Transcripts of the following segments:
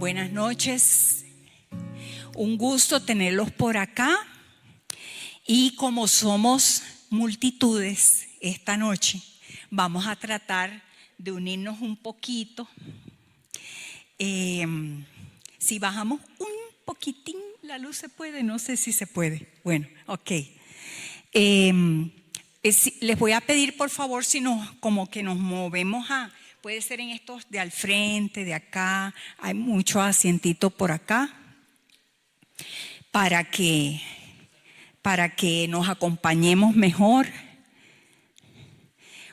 Buenas noches, un gusto tenerlos por acá y como somos multitudes esta noche, vamos a tratar de unirnos un poquito. Si bajamos un poquitín la luz, ¿se puede? No sé si se puede. Bueno, ok. Les voy a pedir por favor si nos movemos puede ser en estos de al frente, de acá, hay mucho asientito por acá, para que nos acompañemos mejor.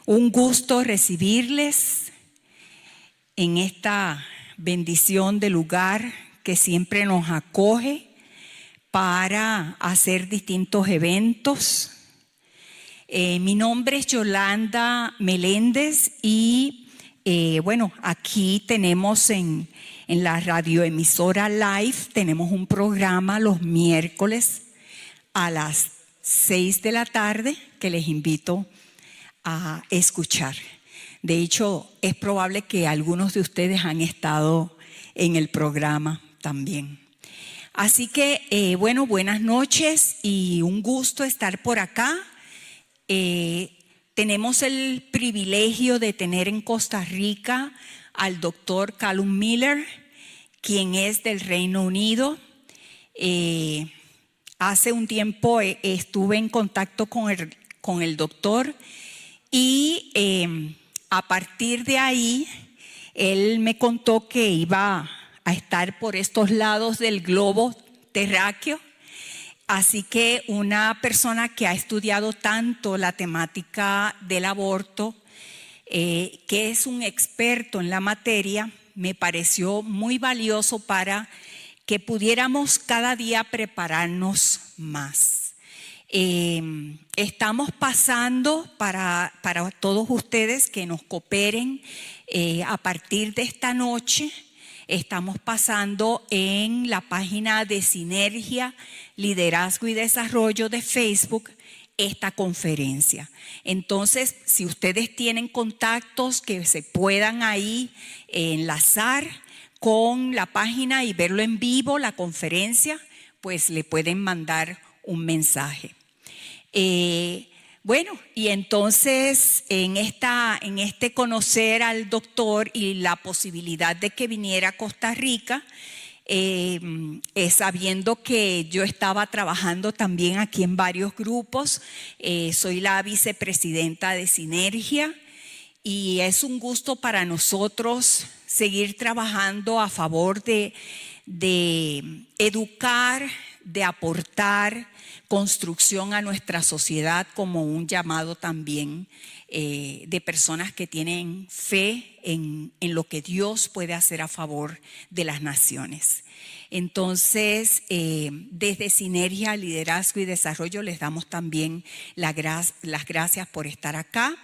Un gusto recibirles en esta bendición de lugar que siempre nos acoge para hacer distintos eventos. Mi nombre es Yolanda Meléndez y aquí tenemos en la radioemisora Live, tenemos un programa los miércoles a las 6 de la tarde que les invito a escuchar. De hecho, es probable que algunos de ustedes han estado en el programa también. Así que, buenas noches y un gusto estar por acá. Tenemos el privilegio de tener en Costa Rica al doctor Calum Miller, quien es del Reino Unido. Hace un tiempo estuve en contacto con el doctor y a partir de ahí él me contó que iba a estar por estos lados del globo terráqueo. Así que una persona que ha estudiado tanto la temática del aborto, que es un experto en la materia, me pareció muy valioso para que pudiéramos cada día prepararnos más. Estamos pasando para todos ustedes que nos cooperen a partir de esta noche. Estamos pasando en la página de Sinergia, Liderazgo y Desarrollo de Facebook esta conferencia. Entonces, si ustedes tienen contactos que se puedan ahí enlazar con la página y verlo en vivo, la conferencia, pues le pueden mandar un mensaje. Y entonces en este conocer al doctor y la posibilidad de que viniera a Costa Rica, sabiendo que yo estaba trabajando también aquí en varios grupos, soy la vicepresidenta de Sinergia y es un gusto para nosotros seguir trabajando a favor de educar, de aportar construcción a nuestra sociedad como un llamado también de personas que tienen fe en lo que Dios puede hacer a favor de las naciones. Entonces, desde Sinergia, Liderazgo y Desarrollo les damos también las gracias por estar acá.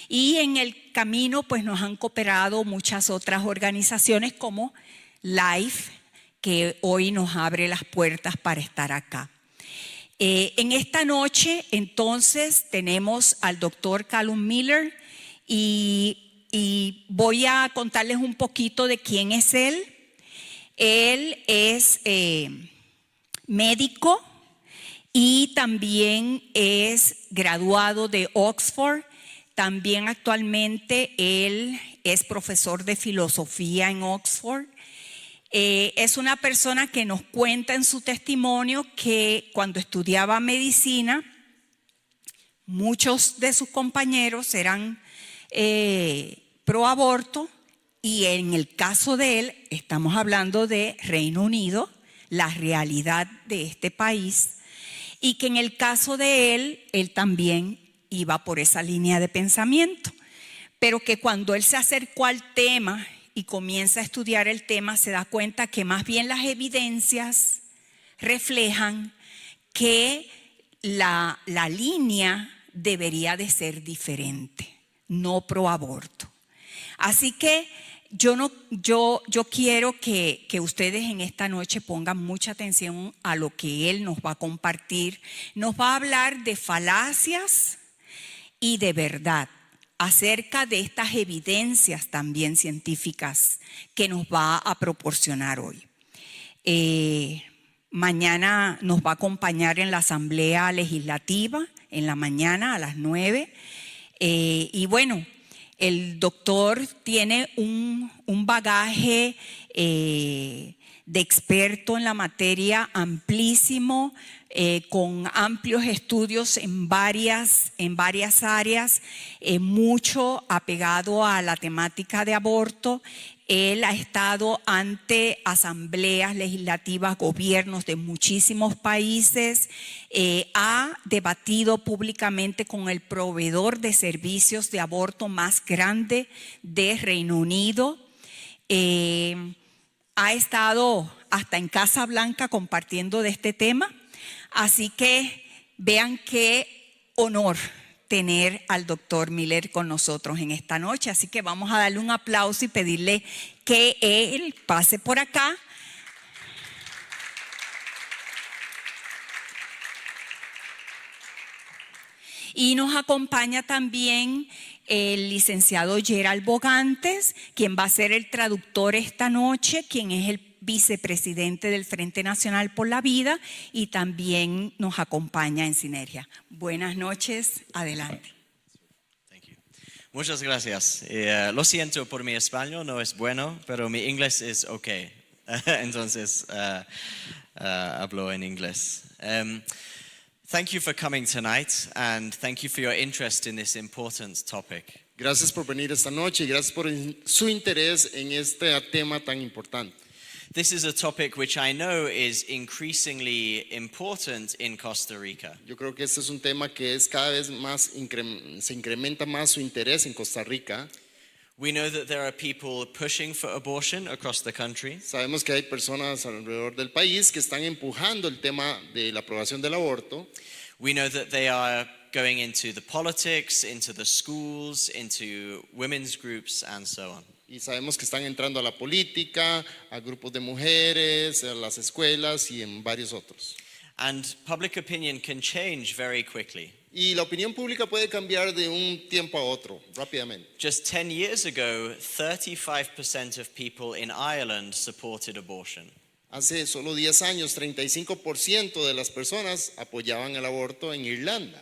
Y en el camino pues nos han cooperado muchas otras organizaciones como Life, que hoy nos abre las puertas para estar acá. En esta noche, entonces, tenemos al doctor Calum Miller y voy a contarles un poquito de quién es él. Él es médico y también es graduado de Oxford. También actualmente él es profesor de filosofía en Oxford. Es una persona que nos cuenta en su testimonio que cuando estudiaba medicina, muchos de sus compañeros eran pro aborto y en el caso de él, estamos hablando de Reino Unido, la realidad de este país, y que en el caso de él también iba por esa línea de pensamiento, pero que cuando él se acercó al tema y comienza a estudiar el tema, se da cuenta que más bien las evidencias reflejan que la línea debería de ser diferente, no pro aborto. Así que yo quiero que ustedes en esta noche pongan mucha atención a lo que él nos va a compartir. Nos va a hablar de falacias y de verdad, acerca de estas evidencias también científicas que nos va a proporcionar hoy. Mañana nos va a acompañar en la Asamblea Legislativa, en la mañana a las 9. Y bueno, el doctor tiene un bagaje de experto en la materia amplísimo, con amplios estudios en varias áreas, mucho apegado a la temática de aborto. Él ha estado ante asambleas legislativas, gobiernos de muchísimos países, ha debatido públicamente con el proveedor de servicios de aborto más grande de Reino Unido. Ha estado hasta en Casa Blanca compartiendo de este tema. Así que vean qué honor tener al doctor Miller con nosotros en esta noche. Así que vamos a darle un aplauso y pedirle que él pase por acá. Y nos acompaña también el licenciado Gerald Bogantes, quien va a ser el traductor esta noche, quien es el vicepresidente del Frente Nacional por la Vida y también nos acompaña en Sinergia. Buenas noches, adelante. Thank you. Muchas gracias. Lo siento por mi español, no es bueno, pero mi inglés es ok. Entonces, hablo en inglés. Thank you for coming tonight and thank you for your interest in this important topic. Gracias por venir esta noche y gracias por su interés en este tema tan importante. This is a topic which I know is increasingly important in Costa Rica. Yo creo que este es un tema que es cada vez más se incrementa más su interés en Costa Rica. We know that there are people pushing for abortion across the country. Sabemos que hay personas alrededor del país que están empujando el tema de la aprobación del aborto. We know that they are going into the politics, into the schools, into women's groups and so on. Y sabemos que están entrando a la política, a grupos de mujeres, a las escuelas y en varios otros. And public opinion can change very quickly. Y la opinión pública puede cambiar de un tiempo a otro, rápidamente. Just 10 years ago, 35% of people in Ireland supported abortion. Hace solo 10 años, 35% de las personas apoyaban el aborto en Irlanda.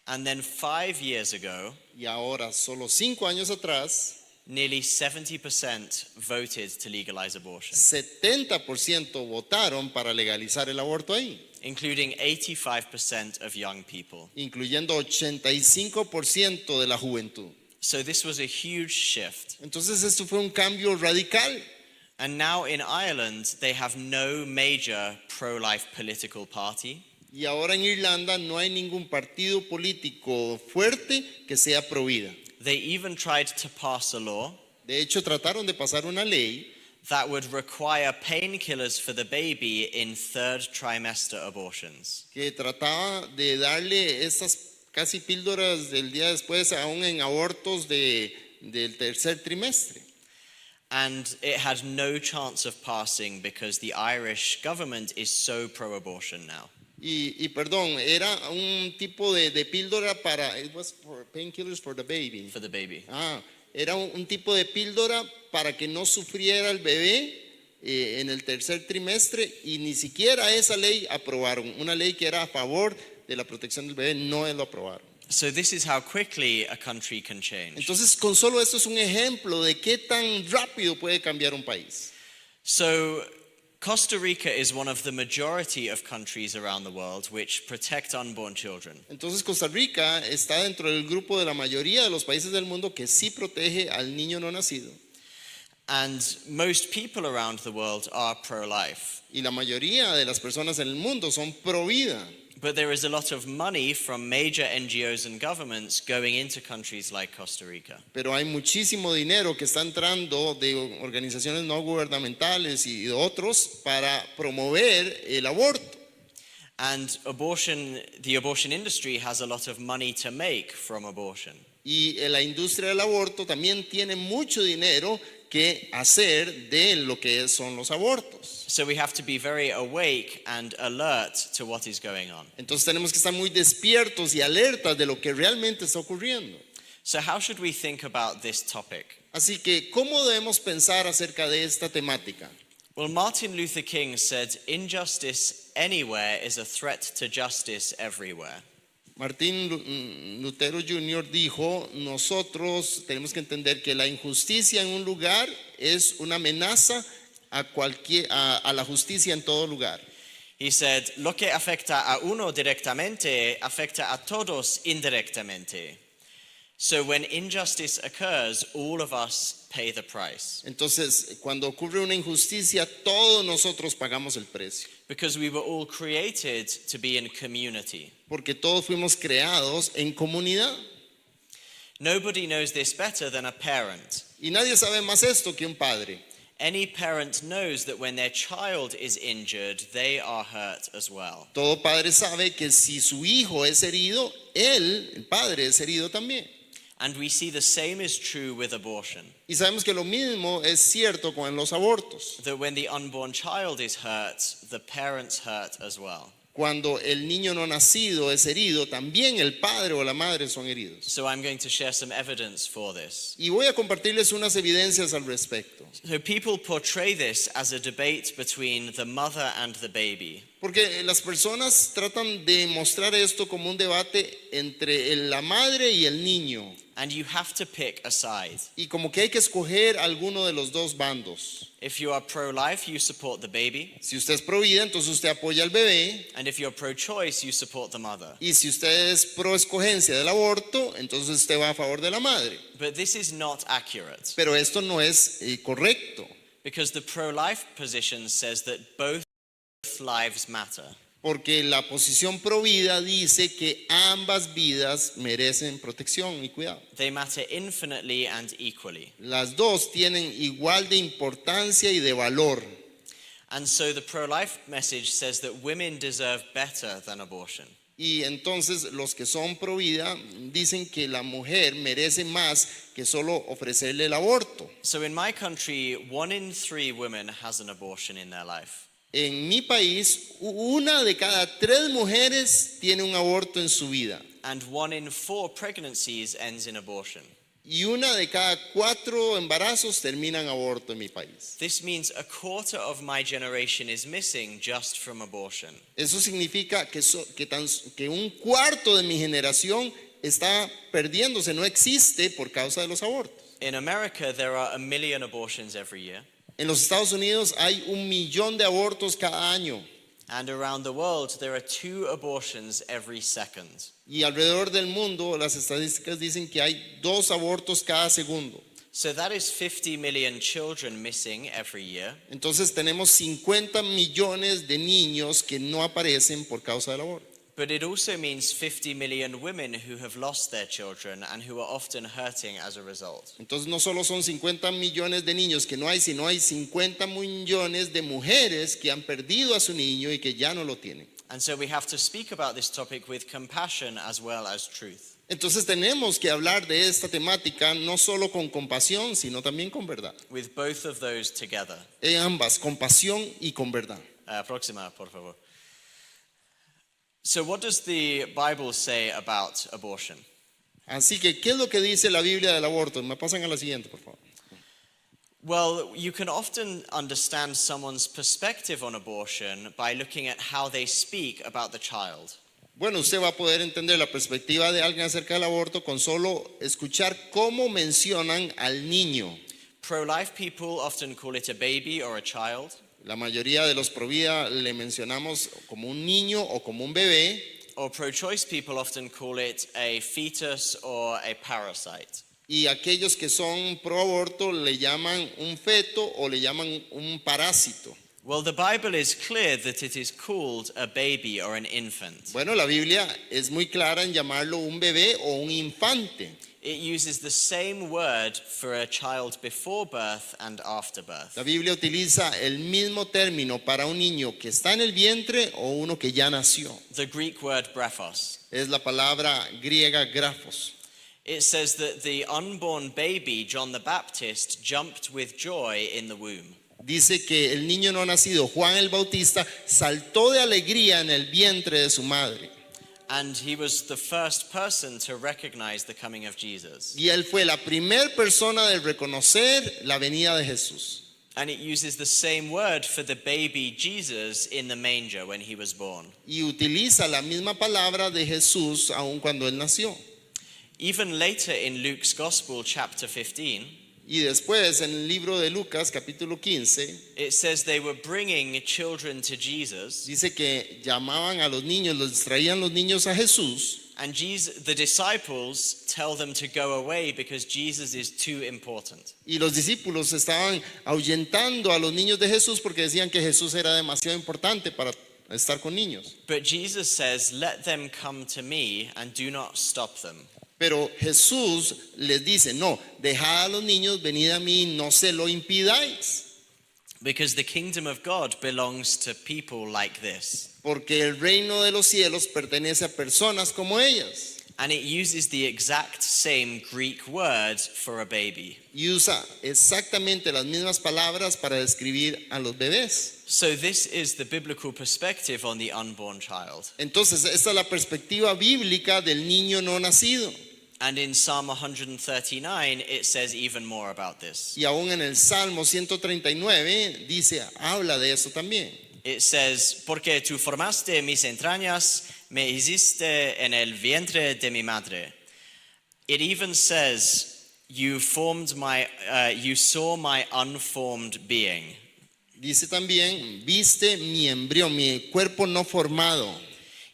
And then 5 years ago, Y ahora, solo 5 años atrás, nearly 70% voted to legalize abortion, 70% votaron para legalizar el aborto ahí, including 85% of young people. incluyendo 85% de la juventud. So this was a huge shift. Entonces esto fue un cambio radical. And now in Ireland, they have no major pro-life political party. Y ahora en Irlanda no hay ningún partido político fuerte que sea pro vida. They even tried to pass a law De hecho, trataron de pasar una ley that would require painkillers for the baby in third trimester abortions. que trataba de darle esas casi píldoras del día después, aún en abortos del tercer trimestre. And it had no chance of passing because the Irish government is so pro-abortion now. Y perdón, era un tipo de píldora para, it was for painkillers for the baby. For the baby. Era un tipo de píldora para que no sufriera el bebé en el tercer trimestre y ni siquiera esa ley aprobaron. Una ley que era a favor de la protección del bebé no lo aprobaron. So this is how quickly a country can change. Entonces, con solo esto es un ejemplo de qué tan rápido puede cambiar un país. So Costa Rica is one of the majority of countries around the world which protect unborn children. Entonces, Costa Rica está dentro del grupo de la mayoría de los países del mundo que sí protege al niño no nacido. And most people around the world are pro-life. Y la mayoría de las personas en el mundo son pro vida. But there is a lot of money from major NGOs and governments going into countries like Costa Rica. Pero hay muchísimo dinero que está entrando de organizaciones no gubernamentales y de otros para promover el aborto. And the abortion industry has a lot of money to make from abortion. Y la industria del aborto también tiene mucho dinero que hacer de lo que son los abortos. So we have to be very awake and alert to what is going on. Entonces tenemos que estar muy despiertos y alertas de lo que realmente está ocurriendo. So how should we think about this topic? Así que, ¿cómo debemos pensar acerca de esta temática? Well, Martin Luther King said, injustice anywhere is a threat to justice everywhere. Martín Lutero Jr. dijo, nosotros tenemos que entender que la injusticia en un lugar es una amenaza a la justicia en todo lugar. He said, lo que afecta a uno directamente afecta a todos indirectamente. So when injustice occurs, all of us pay the price. Entonces, cuando ocurre una injusticia, todos nosotros pagamos el precio. Because we were all created to be in community. Porque todos fuimos creados en comunidad. Nobody knows this better than a parent. Y nadie sabe más esto que un padre. Any parent knows that when their child is injured, they are hurt as well. Todo padre sabe que si su hijo es herido, él, el padre, es herido también. And we see the same is true with abortion. Y sabemos que lo mismo es cierto con los abortos. That when the unborn child is hurt, the parents hurt as well. Cuando el niño no nacido es herido, también el padre o la madre son heridos. So I'm going to share some evidence for this. Y voy a compartirles unas evidencias al respecto. So people portray this as a debate between the mother and the baby. Porque las personas tratan de mostrar esto como un debate entre la madre y el niño. And you have to pick a side. Y como que hay que escoger alguno de los dos bandos. If you are pro-life, you support the baby. Si usted es pro vida, entonces usted apoya al bebé. And if you're pro-choice, you support the mother. Y si usted es pro escogencia del aborto, entonces usted va a favor de la madre. But this is not accurate. Pero esto no es correcto. Because the pro-life position says that both lives matter. Porque la posición pro vida dice que ambas vidas merecen protección y cuidado. They matter infinitely and equally. Las dos tienen igual de importancia y de valor. And so the pro-life message says that women deserve better than abortion. Y entonces los que son pro vida dicen que la mujer merece más que solo ofrecerle el aborto. So in my country, 1 in 3 women has an abortion in their life. En mi país, 1 de cada 3 mujeres tiene un aborto en su vida. And 1 in 4 pregnancies ends in abortion. Y 1 de cada 4 embarazos termina en aborto en mi país. This means a quarter of my generation is missing just from abortion. Eso significa que 1/4 de mi generación está perdiéndose, no existe por causa de los abortos. In America, there are 1 million abortions every year. En los Estados Unidos hay 1 millón de abortos cada año. And around the world, there are 2 abortions every second. Y alrededor del mundo, las estadísticas dicen que hay 2 abortos cada segundo. So that is 50 million children missing every year. Entonces tenemos 50 millones de niños que no aparecen por causa del aborto. But it also means 50 million women who have lost their children and who are often hurting as a result. Entonces no solo son 50 millones de niños que no hay, sino hay 50 millones de mujeres que han perdido a su niño y que ya no lo tienen. And so we have to speak about this topic with compassion as well as truth. Entonces tenemos que hablar de esta temática no solo con compasión, sino también con verdad. With both of those together. En ambas, compasión y con verdad. Próxima, por favor. So what does the Bible say about abortion? Así que, ¿qué es lo que dice la Biblia del aborto? Me pasan a la siguiente, por favor. Well, you can often understand someone's perspective on abortion by looking at how they speak about the child. Bueno, usted va a poder entender la perspectiva de alguien acerca del aborto con solo escuchar cómo mencionan al niño. Pro-life people often call it a baby or a child. La mayoría de los pro vida le mencionamos como un niño o como un bebé. Or pro-choice people often call it a fetus or a parasite. Y aquellos que son pro aborto le llaman un feto o le llaman un parásito. Well, the Bible is clear that it is called a baby or an infant. Bueno, la Biblia es muy clara en llamarlo un bebé o un infante. It uses the same word for a child before birth and after birth. La Biblia utiliza el mismo término para un niño que está en el vientre o uno que ya nació. The Greek word brephos. Es la palabra griega grafos. It says that the unborn baby, John the Baptist, jumped with joy in the womb. Dice que el niño no nacido, Juan el Bautista, saltó de alegría en el vientre de su madre. And he was the first person to recognize the coming of Jesus. Y él fue la primera persona de reconocer la venida de Jesús. And it uses the same word for the baby Jesus in the manger when he was born. Y utiliza la misma palabra de Jesús aun cuando él nació. Even later in Luke's Gospel, chapter 15, Y después en el libro de Lucas, capítulo 15, it says they were bringing children to Jesus, dice que llamaban a los niños, los traían los niños a Jesús. and the disciples tell them to go away because Jesus is too important. Y los discípulos estaban ahuyentando a los niños de Jesús porque decían que Jesús era demasiado importante para estar con niños. But Jesus says, let them come to me and do not stop them. Pero Jesús les dice, no, dejad a los niños, venid a mí, no se lo impidáis. Because the kingdom of God belongs to people like this. Porque el reino de los cielos pertenece a personas como ellas. And it uses the exact same Greek word for a baby. Y usa exactamente las mismas palabras para describir a los bebés. So this is the biblical perspective on the unborn child. Entonces, esta es la perspectiva bíblica del niño no nacido. And in Psalm 139, it says even more about this. Y aún en el Salmo 139 dice, habla de eso también. It says, porque tú formaste mis entrañas, me hiciste en el vientre de mi madre. It even says, you saw my unformed being. Dice también, viste mi embrión, mi cuerpo no formado.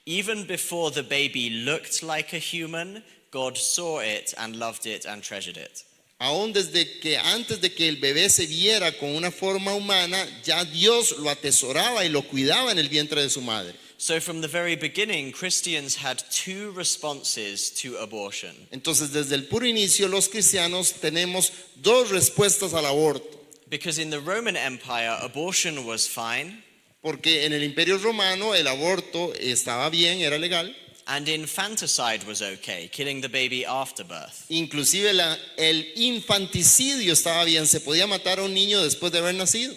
Even before the baby looked like a human, God saw it and loved it and treasured it. Aún desde que antes de que el bebé se viera con una forma humana, ya Dios lo atesoraba y lo cuidaba en el vientre de su madre. So from the very beginning, Christians had two responses to abortion. Entonces, desde el puro inicio, los cristianos tenemos dos respuestas al aborto. Because in the Roman Empire, abortion was fine, Porque en el Imperio Romano el aborto estaba bien, era legal. and infanticide was okay, killing the baby after birth. Inclusive el infanticidio estaba bien, se podía matar a un niño después de haber nacido.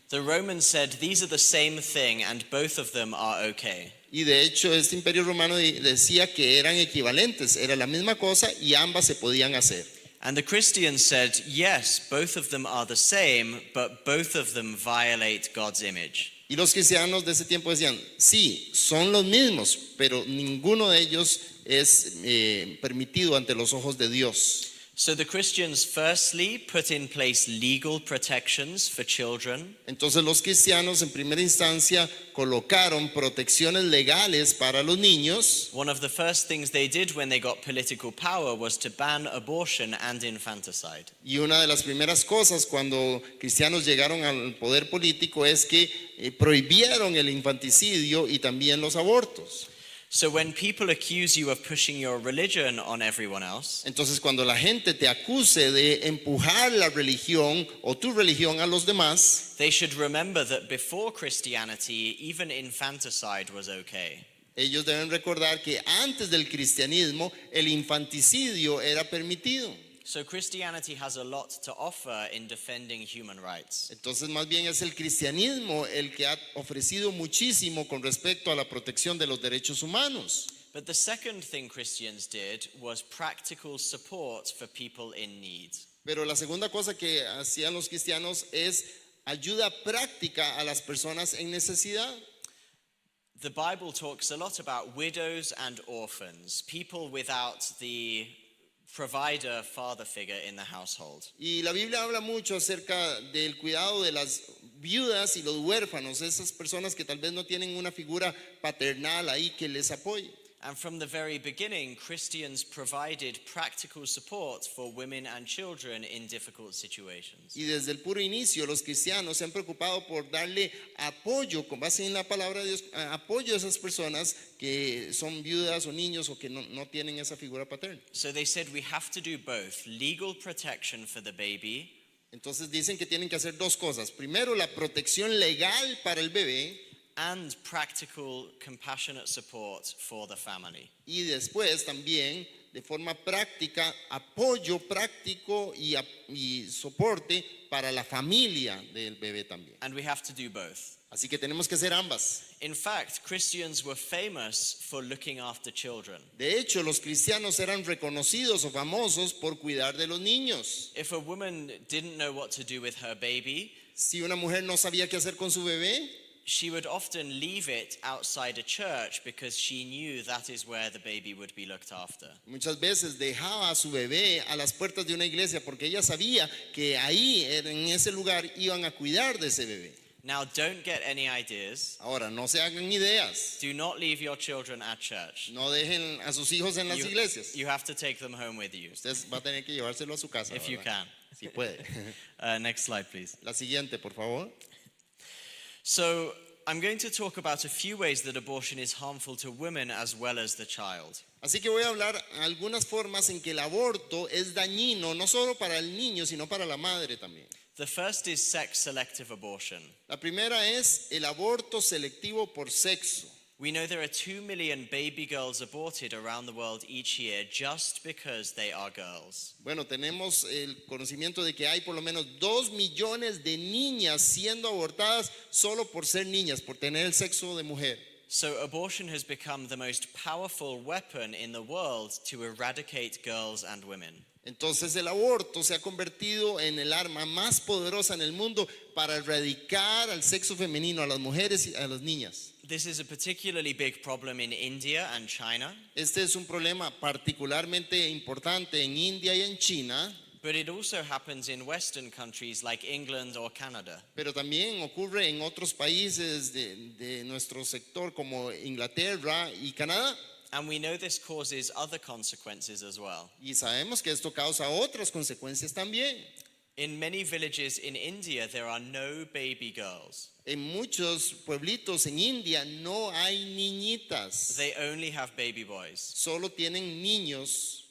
The Romans said these are the same thing and both of them are okay. Y de hecho este Imperio Romano decía que eran equivalentes, era la misma cosa y ambas se podían hacer. And the Christians said, yes, both of them are the same, but both of them violate God's image. Y los cristianos de ese tiempo decían, sí, son los mismos, pero ninguno de ellos es permitido ante los ojos de Dios. So the Christians firstly put in place legal protections for children. Entonces los cristianos en primera instancia colocaron protecciones legales para los niños. One of the first things they did when they got political power was to ban abortion and infanticide. Y una de las primeras cosas cuando cristianos llegaron al poder político es que prohibieron el infanticidio y también los abortos. So when people accuse you of pushing your religion on everyone else, Entonces cuando la gente te acuse de empujar la religión o tu religión a los demás, they should remember that before Christianity, even infanticide was okay. ellos deben recordar que antes del cristianismo el infanticidio era permitido. So Christianity has a lot to offer in defending human rights. Entonces más bien es el cristianismo el que ha ofrecido muchísimo con respecto a la protección de los derechos humanos. But the second thing Christians did was practical support for people in need. Pero la segunda cosa que hacían los cristianos es ayuda práctica a las personas en necesidad. The Bible talks a lot about widows and orphans, people without the provider, father figure in the household. Y la Biblia habla mucho acerca del cuidado de las viudas y los huérfanos, esas personas que tal vez no tienen una figura paternal ahí que les apoye. And from the very beginning, Christians provided practical support for women and children in difficult situations. Y desde el puro inicio los cristianos se han preocupado por darle apoyo, con base en la palabra de Dios, apoyo a esas personas que son viudas o niños o que no tienen esa figura paterna. So they said we have to do both, legal protection for the baby, Entonces dicen que tienen que hacer dos cosas. Primero, la protección legal para el bebé. and practical, compassionate support for the family. Y después también, de forma práctica, apoyo práctico y soporte para la familia del bebé también. And we have to do both. Así que tenemos que hacer ambas. In fact, Christians were famous for looking after children. De hecho, los cristianos eran reconocidos o famosos por cuidar de los niños. If a woman didn't know what to do with her baby, Si una mujer no sabía qué hacer con su bebé, she would often leave it outside a church because she knew that is where the baby would be looked after. muchas veces dejaba a su bebé a las puertas de una iglesia porque ella sabía que ahí, en ese lugar, iban a cuidar de ese bebé. Now, don't get any ideas. Ahora, no se hagan ideas. Do not leave your children at church. No dejen a sus hijos en las iglesias. You have to take them home with you, Usted va a tener que llevárselo a su casa. if you ¿verdad? can. Si puede. Next slide, please. La siguiente, por favor. So, I'm going to talk about a few ways that abortion is harmful to women as well as the child. Así que voy a hablar algunas formas en que el aborto es dañino, no solo para el niño, sino para la madre también. The first is sex-selective abortion. La primera es el aborto selectivo por sexo. We know there are 2 million baby girls aborted around the world each year just because they are girls. Bueno, tenemos el conocimiento de que hay por lo menos 2 millones de niñas siendo abortadas solo por ser niñas, por tener el sexo de mujer. So abortion has become the most powerful weapon in the world to eradicate girls and women. Entonces el aborto se ha convertido en el arma más poderosa en el mundo para erradicar al sexo femenino, a las mujeres y a las niñas. This is a particularly big problem in India and China, Este es un problema particularmente importante en India y en China, but it also happens in Western countries like England or Canada. pero también ocurre en otros países de nuestro sector como Inglaterra y Canadá. And we know this causes other consequences as well. Y sabemos que esto causa otras consecuencias también. In many villages in India, there are no baby girls. En muchos pueblitos en India no hay niñitas, They only have baby boys. solo tienen niños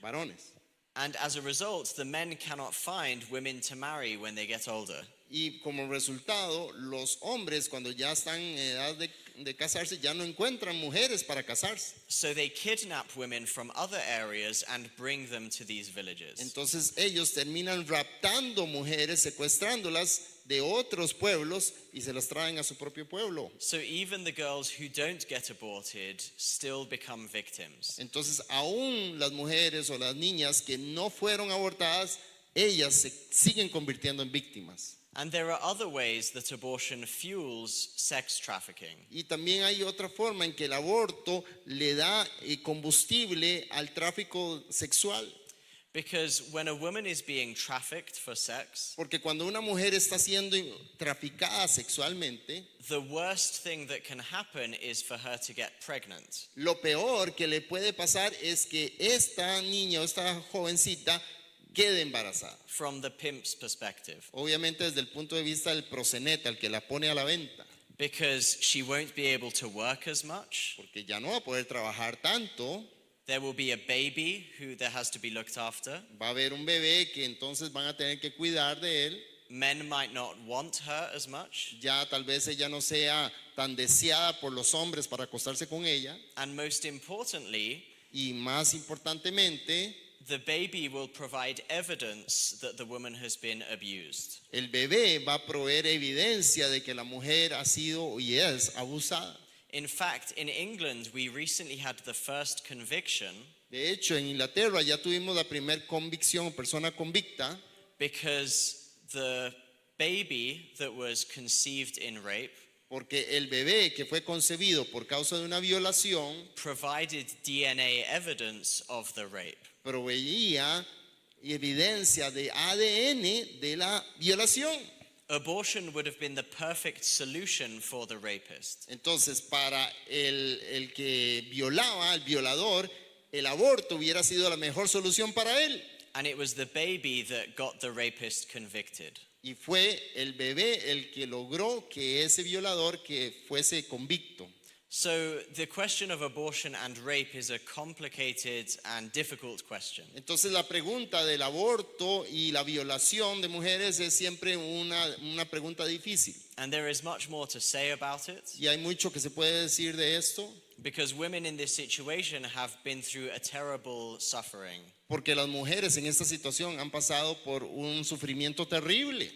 varones. And as a result, the men cannot find women to marry when they get older. Y como resultado, los hombres cuando ya están en edad de casarse ya no encuentran mujeres para casarse. So they kidnap women from other areas and bring them to these villages. Entonces ellos terminan raptando mujeres, secuestrándolas de otros pueblos y se las traen a su propio pueblo. So even the girls who don't get aborted still become victims. Entonces aún las mujeres o las niñas que no fueron abortadas, ellas se siguen convirtiendo en víctimas. And there are other ways that abortion fuels sex trafficking. Y también hay otra forma en que el aborto le da combustible al tráfico sexual. Because when a woman is being trafficked for sex, Porque cuando una mujer está siendo traficada sexualmente, the worst thing that can happen is for her to get pregnant. lo peor que le puede pasar es que esta niña o esta jovencita quede embarazada. From the pimp's perspective. Obviamente desde el punto de vista del proxeneta, el que la pone a la venta. Because she won't be able to work as much. Porque ya no va a poder trabajar tanto. There will be a baby who there has to be looked after. Va a haber un bebé que entonces van a tener que cuidar de él. Men might not want her as much. Ya tal vez ella no sea tan deseada por los hombres para acostarse con ella. And most importantly, Y más importantemente, the baby will provide evidence that the woman has been abused. el bebé va a proveer evidencia de que la mujer ha sido y es abusada. In fact, in England, we recently had the first conviction De hecho, en Inglaterra ya tuvimos la primera convicción o persona convicta because the baby that was conceived in rape porque el bebé que fue concebido por causa de una violación provided DNA evidence of the rape. proveía evidencia de ADN de la violación. Abortion would have been the perfect solution for the rapist. Entonces, para el que violaba, el violador, el aborto hubiera sido la mejor solución para él. And it was the baby that got the rapist convicted. Y fue el bebé el que logró que ese violador que fuese convicto. So the question of abortion and rape is a complicated and difficult question. Entonces la pregunta del aborto y la violación de mujeres es siempre una pregunta difícil. And there is much more to say about it Y hay mucho que se puede decir de esto, because women in this situation have been through a terrible suffering. porque las mujeres en esta situación han pasado por un sufrimiento terrible.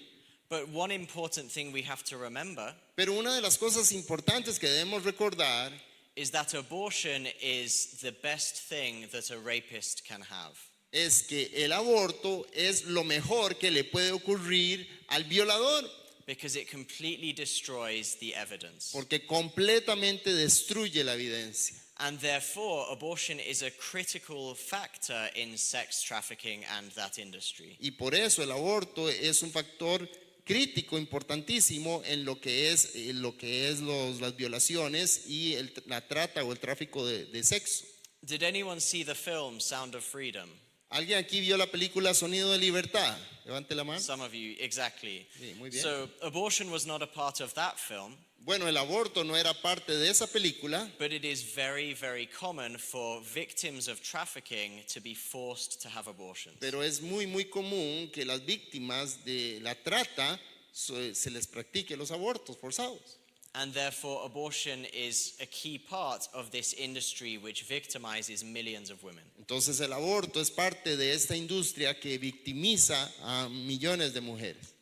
But one important thing we have to remember Pero una de las cosas importantes que debemos recordar is that abortion is the best thing that a rapist can have. es que el aborto es lo mejor que le puede ocurrir al violador, because it completely destroys the evidence. porque completamente destruye la evidencia. And therefore, abortion is a critical factor in sex trafficking and that industry. Y por eso el aborto es un factor crítico, importantísimo en lo que es, las violaciones y la trata o el tráfico de sexo. Did anyone see the film Sound of Freedom? ¿Alguien aquí vio la película Sonido de Libertad? Levante la mano. Some of you, exactly. Sí, muy bien. So abortion was not a part of that film, Bueno, el aborto no era parte de esa película, but it is very, very common for victims of trafficking to be forced to have abortions. pero es muy, muy común que las víctimas de la trata se les practique los abortos forzados. And therefore, abortion is a key part of this industry which victimizes millions of women. Entonces el aborto es parte de esta industria que victimiza a millones de mujeres.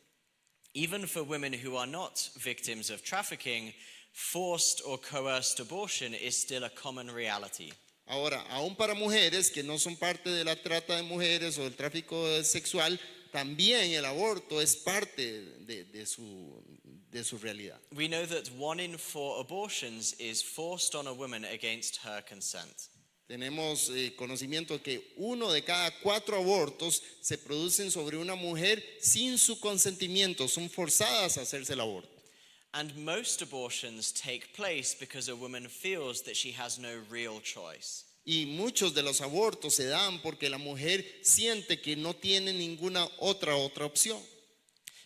Even for women who are not victims of trafficking, forced or coerced abortion is still a common reality. Ahora, aún para mujeres que no son parte de la trata de mujeres o del tráfico sexual, también el aborto es parte de su realidad. We know that 1 in 4 abortions is forced on a woman against her consent. Tenemos conocimiento que 1 de cada 4 abortos se producen sobre una mujer sin su consentimiento, son forzadas a hacerse el aborto. And most abortions take place because a woman feels that she has no real choice. Y muchos de los abortos se dan porque la mujer siente que no tiene ninguna otra opción.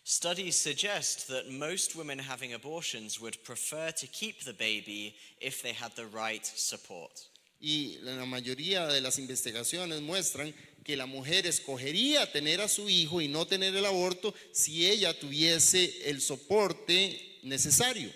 Studies suggest that most women having abortions would prefer to keep the baby if they had the right support. Y la mayoría de las investigaciones muestran que la mujer escogería tener a su hijo y no tener el aborto si ella tuviese el soporte necesario.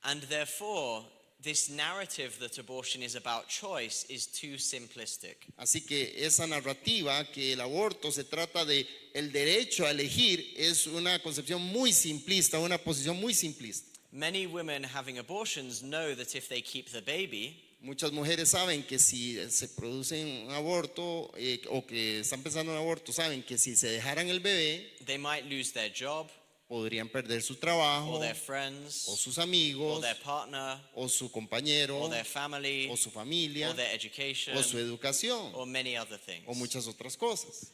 And therefore, this narrative that abortion is about choice is too simplistic. Así que esa narrativa que el aborto se trata de el derecho a elegir es una concepción muy simplista, una posición muy simplista. Many women having abortions know that if they keep the baby, Muchas mujeres saben que si se produce un aborto o que están pensando en un aborto, saben que si se dejaran el bebé, they might lose their job, podrían perder su trabajo, or their friends, o sus or amigos, their partner, o su compañero, or their family, o su familia, or their education, o su educación, or many other things. o muchas otras cosas.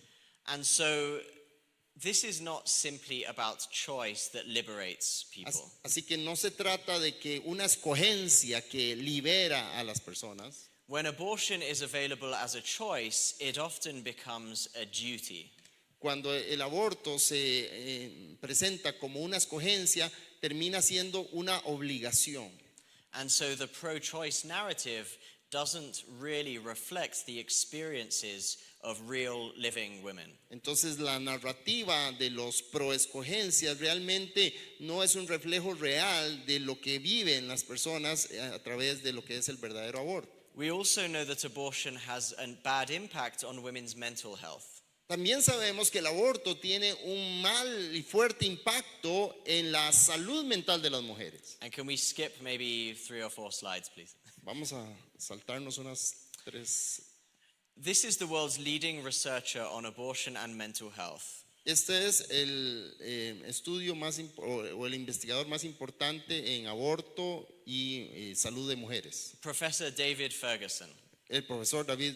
And so this is not simply about choice that liberates people. Así que no se trata de que una escogencia que libera a las personas. When abortion is available as a choice, it often becomes a duty. Cuando el aborto se presenta como una escogencia, termina siendo una obligación. And so the pro-choice narrative doesn't really reflect the experiences of real living women. Entonces la narrativa de los proescogencias realmente no es un reflejo real de lo que viven las personas a través de lo que es el verdadero aborto. We also know that abortion has a bad impact on women's mental health. También sabemos que el aborto tiene un mal y fuerte impacto en la salud mental de las mujeres. And can we skip maybe 3 or 4 slides, please? Vamos a saltarnos unas 3. This is the world's leading researcher on abortion and mental health. Este es el estudio o el investigador más importante en aborto y salud de mujeres. Professor David Ferguson. El profesor David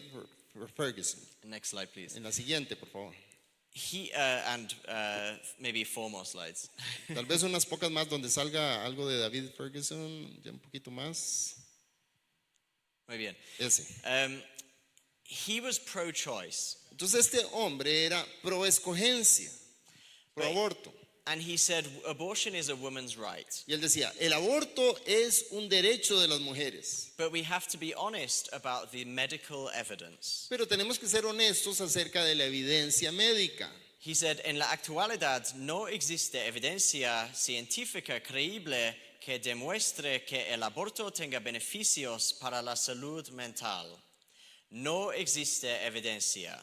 Ferguson. Next slide, please. En la siguiente, por favor. He and maybe 4 more slides. Tal vez unas pocas más donde salga algo de David Ferguson, ya un poquito más. Muy bien. Ese. He was pro-choice. Entonces este hombre era pro escogencia, pro aborto. And he said abortion is a woman's right. Y él decía, el aborto es un derecho de las mujeres. But we have to be honest about the medical evidence. Pero tenemos que ser honestos acerca de la evidencia médica. He said, en la actualidad no existe evidencia científica creíble que demuestre que el aborto tenga beneficios para la salud mental. No existe evidencia.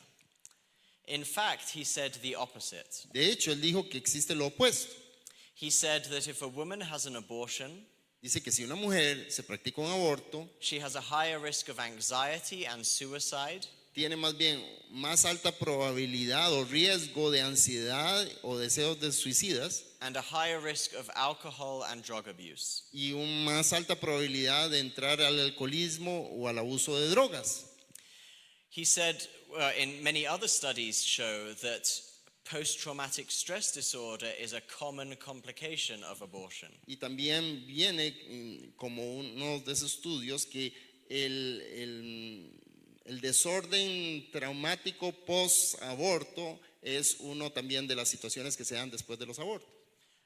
In fact, he said the opposite. De hecho, él dijo que existe lo opuesto. He said that if a woman has an abortion, Dice que si una mujer se practica un aborto, she has a higher risk of anxiety and suicide. tiene más bien más alta probabilidad o riesgo de ansiedad o deseos de suicidas and a higher risk of alcohol and drug abuse. y una más alta probabilidad de entrar al alcoholismo o al abuso de drogas. He said, in many other studies show that post-traumatic stress disorder is a common complication of abortion. Y también viene como uno de esos estudios que el desorden traumático post-aborto es uno también de las situaciones que se dan después de los abortos.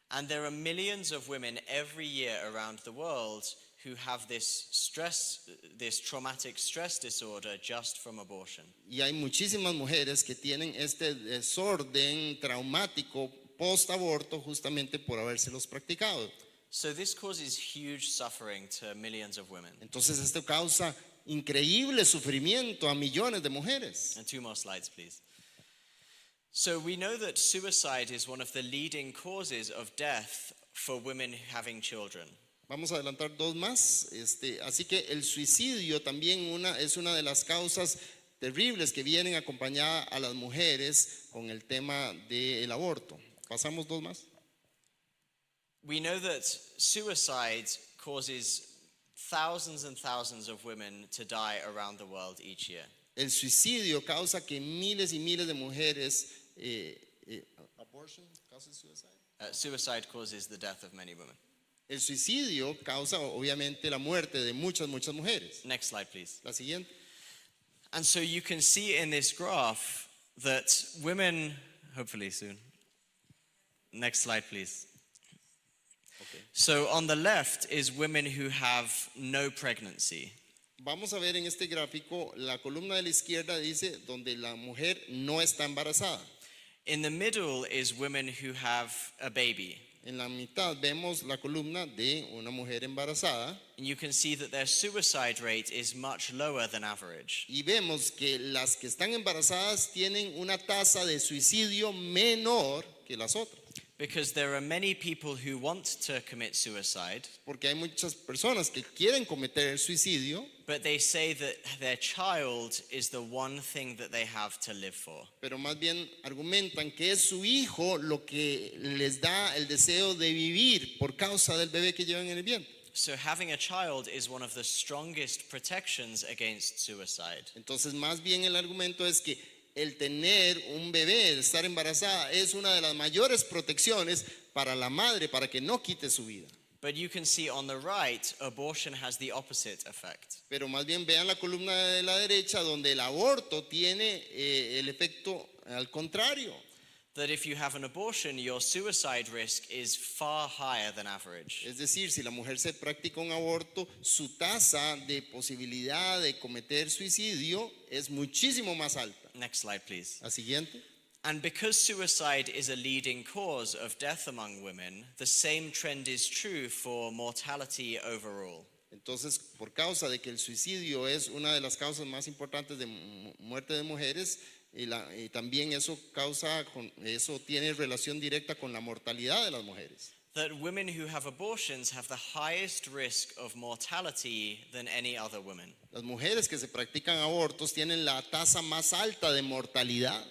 And there are millions of women every year around the world who have this traumatic stress disorder just from abortion. Y hay muchísimas mujeres que tienen este desorden traumático post-aborto justamente por habérselos practicado. So this causes huge suffering to millions of women. Entonces esto causa increíble sufrimiento a millones de mujeres. And 2 more slides, please. So we know that suicide is one of the leading causes of death for women having children. Vamos a adelantar 2 más. Así que el suicidio también es una de las causas terribles que vienen acompañadas a las mujeres con el tema del aborto. Pasamos 2 más. We know that suicide causes thousands and thousands of women to die around the world each year. El suicidio causa que miles y miles de mujeres abortion causes suicide. Suicide causes the death of many women. El suicidio causa obviamente la muerte de muchas mujeres. Next slide, please. La siguiente. And so you can see in this graph that women, hopefully soon. Next slide, please. Okay. So on the left is women who have no pregnancy. Vamos a ver en este gráfico, la columna de la izquierda dice donde la mujer no está embarazada. In the middle is women who have a baby. En la mitad vemos la columna de una mujer embarazada And you can see that their suicide rate is much lower than average. y vemos que las que están embarazadas tienen una tasa de suicidio menor que las otras. Because there are many people who want to commit suicide, Porque hay muchas personas que quieren cometer el suicidio, but they say that their child is the one thing that they have to live for. pero más bien argumentan que es su hijo lo que les da el deseo de vivir por causa del bebé que llevan en el vientre. So having a child is one of the strongest protections against suicide. Entonces más bien el argumento es que el tener un bebé, el estar embarazada, es una de las mayores protecciones para la madre para que no quite su vida. But you can see on the right, abortion has the opposite effect. Pero más bien vean la columna de la derecha donde el aborto tiene el efecto al contrario. That if you have an abortion, your suicide risk is far higher than average. Es decir, si la mujer se practica un aborto, su tasa de posibilidad de cometer suicidio es muchísimo más alta. Next slide, please. La siguiente. And because suicide is a leading cause of death among women, the same trend is true for mortality overall. Entonces, por causa de que el suicidio es una de las causas más importantes de muerte de mujeres, y también eso tiene relación directa con la mortalidad de las mujeres. That women who have abortions have the highest risk of mortality than any other women. Las mujeres que se practican abortos tienen la tasa más alta de mortalidad.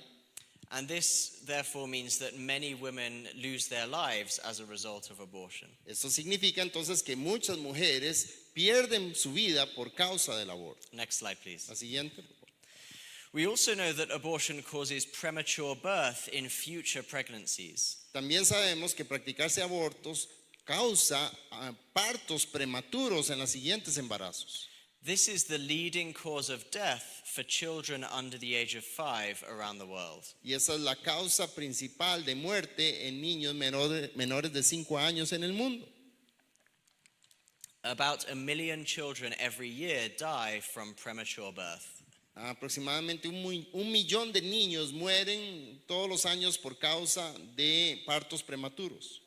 And this therefore means that many women lose their lives as a result of abortion. Esto significa entonces que muchas mujeres pierden su vida por causa del aborto. Next slide, please. La siguiente. We also know that abortion causes premature birth in future pregnancies. También sabemos que practicarse abortos causa partos prematuros en los siguientes embarazos. This is the leading cause of death for children under the age of 5 around the world. Y esa es la causa principal de muerte en niños menores de 5 años en el mundo. About 1 million children every year die from premature birth. Aproximadamente un millón de niños mueren todos los años por causa de partos prematuros.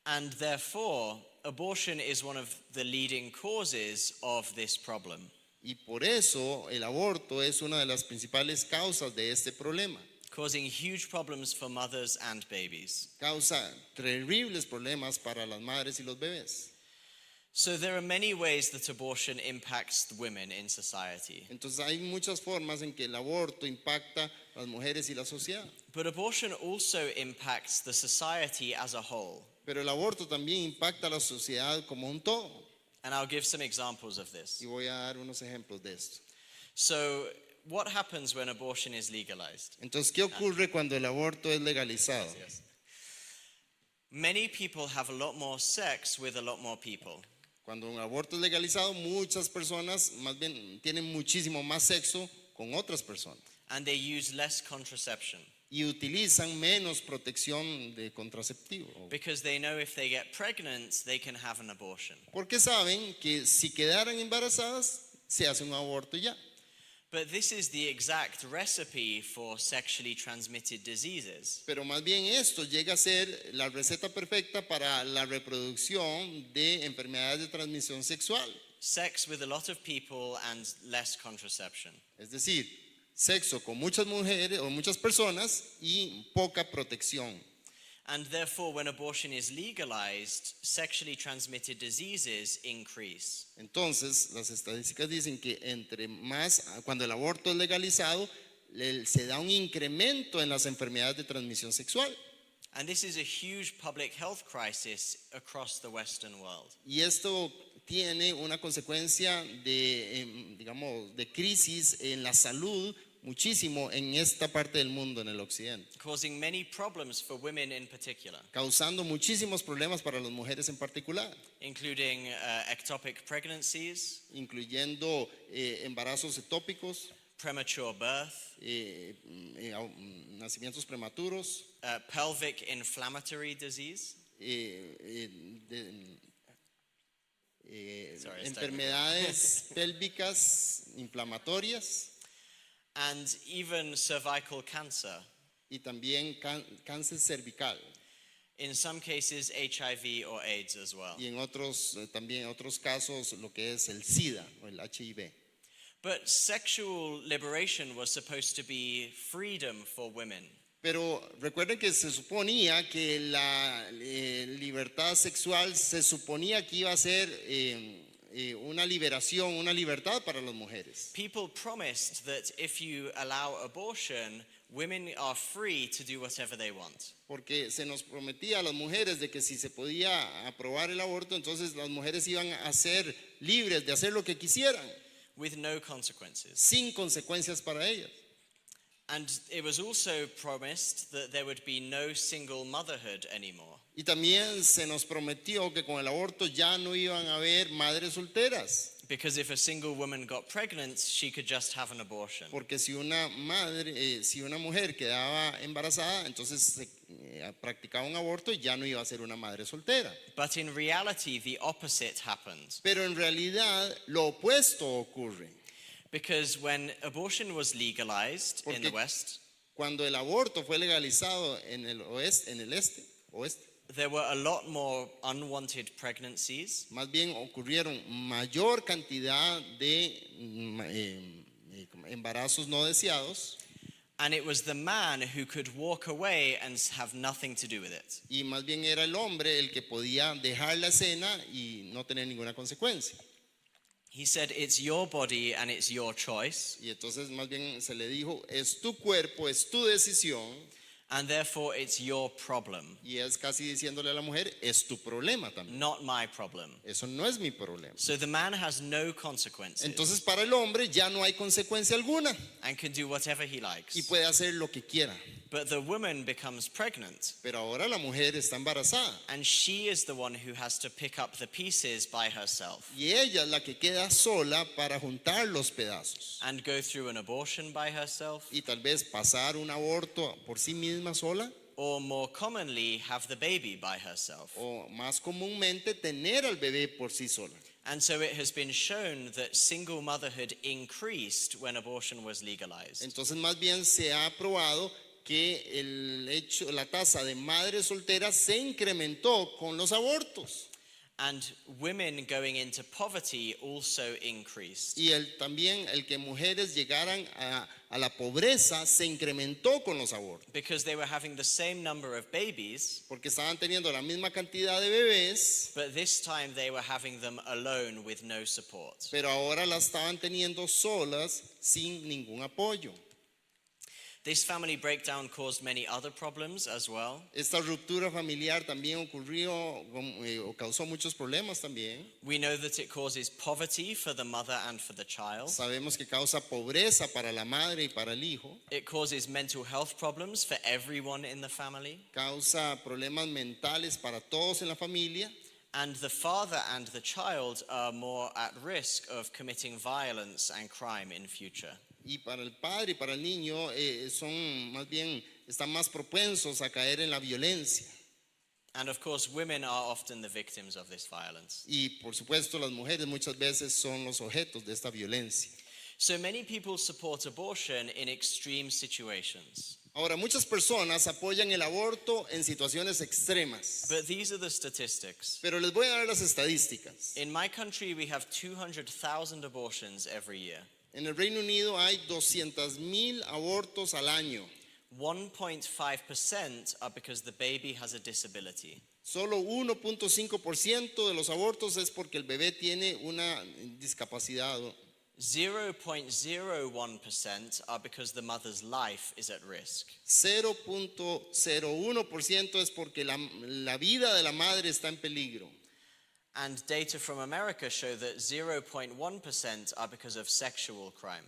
And therefore, abortion is one of the leading causes of this problem. Y por eso el aborto es una de las principales causas de este problema. Causing huge problems for mothers and babies. Causa terribles problemas para las madres y los bebés. So there are many ways that abortion impacts women in society. Entonces hay muchas formas en que el aborto impacta a las mujeres y la sociedad. But abortion also impacts the society as a whole. Pero el aborto también impacta a la sociedad como un todo. And I'll give some examples of this. Y voy a dar unos ejemplos de esto. So, what happens when abortion is legalized? Entonces, ¿qué ocurre cuando el aborto es legalizado? Yes. Many people have a lot more sex with a lot more people. Cuando un aborto es legalizado, muchas personas más bien tienen muchísimo más sexo con otras personas And they use less contraception y utilizan menos protección de contraceptivo. because they know if they get pregnant, they can have an abortion. Porque saben que si quedaran embarazadas, se hace un aborto y ya. But this is the exact recipe for sexually transmitted diseases. Pero más bien esto llega a ser la receta perfecta para la reproducción de enfermedades de transmisión sexual. Sex with a lot of people and less contraception. Es decir, sexo con muchas mujeres o muchas personas y poca protección. And therefore, when abortion is legalized, sexually transmitted diseases increase. Entonces, las estadísticas dicen que cuando el aborto es legalizado, se da un incremento en las enfermedades de transmisión sexual. And this is a huge public health crisis across the Western world. Y esto tiene una consecuencia de crisis en la salud muchísimo en esta parte del mundo, en el occidente, Causing many problems for women in particular, causando muchísimos problemas para las mujeres en particular, including ectopic pregnancies, incluyendo embarazos ectópicos, premature birth, nacimientos prematuros, pelvic inflammatory disease, enfermedades pélvicas inflamatorias and even cervical cancer. y también cáncer cervical. In some cases, HIV or AIDS as well. Y en otros casos lo que es el SIDA o el HIV. But sexual liberation was supposed to be freedom for women. Pero recuerden que se suponía que la libertad sexual se suponía que iba a ser una liberación, una libertad para las mujeres. People promised that if you allow abortion, women are free to do whatever they want. Porque se nos prometía a las mujeres de que si se podía aprobar el aborto, entonces las mujeres iban a ser libres de hacer lo que quisieran, With no consequences. sin consecuencias para ellas. And it was also promised that there would be no single motherhood anymore. Y también se nos prometió que con el aborto ya no iban a haber madres solteras. Because if a single woman got pregnant, she could just have an abortion. Porque si una mujer quedaba embarazada, entonces practicaba un aborto y ya no iba a ser una madre soltera. But in reality, the opposite happened. Pero en realidad lo opuesto ocurre. Because when abortion was legalized in the Porque West, cuando el aborto fue legalizado en el oeste, there were a lot more unwanted pregnancies. más bien ocurrieron mayor cantidad de embarazos no deseados. And it was the man who could walk away and have nothing to do with it. Y más bien era el hombre el que podía dejar la escena y no tener ninguna consecuencia. He said, it's your body and it's your choice, Y entonces más bien se le dijo, es tu cuerpo, es tu decisión. and therefore it's your problem, Y es casi diciéndole a la mujer, es tu problema también. not my problem. Eso no es mi problema. So the man has no consequences Entonces para el hombre ya no hay consecuencia alguna and can do whatever he likes. y puede hacer lo que quiera. But the woman becomes pregnant, Pero ahora la mujer está embarazada and she is the one who has to pick up the pieces by herself y ella es la que queda sola para juntar los pedazos and go through an abortion by herself, y tal vez pasar un aborto por sí misma sola or more commonly, have the baby by herself. o más comúnmente tener al bebé por sí sola. And so it has been shown that single motherhood increased when abortion was legalized. Entonces más bien se ha probado que la tasa de madres solteras se incrementó con los abortos And women going into poverty also increased. y también el que mujeres llegaran a a la pobreza se incrementó con los abortos, because they were having the same number of babies, porque estaban teniendo la misma cantidad de bebés, but this time they were having them alone with no support. pero ahora las estaban teniendo solas sin ningún apoyo. This family breakdown caused many other problems as well. Esta ruptura familiar también ocurrió o causó muchos problemas también. We know that it causes poverty for the mother and for the child. Sabemos que causa pobreza para la madre y para el hijo. It causes mental health problems for everyone in the family. Causa problemas mentales para todos en la familia. And the father and the child are more at risk of committing violence and crime in future. Y para el padre y para el niño están más propensos a caer en la violencia. And of course, women are often the victims of this violence. Y por supuesto las mujeres muchas veces son los objetos de esta violencia. So many people support abortion in extreme situations. Ahora, muchas personas apoyan el aborto en situaciones extremas. But these are the statistics. Pero les voy a dar las estadísticas. In my country, we have 200,000 abortions every year. En el Reino Unido hay 200,000 abortos al año. 1.5% are because the baby has a disability. Solo 1.5% de los abortos es porque el bebé tiene una discapacidad. 0.01% are because the mother's life is at risk. 0.01% es porque la vida de la madre está en peligro. And data from America show that 0.1% are because of sexual crime.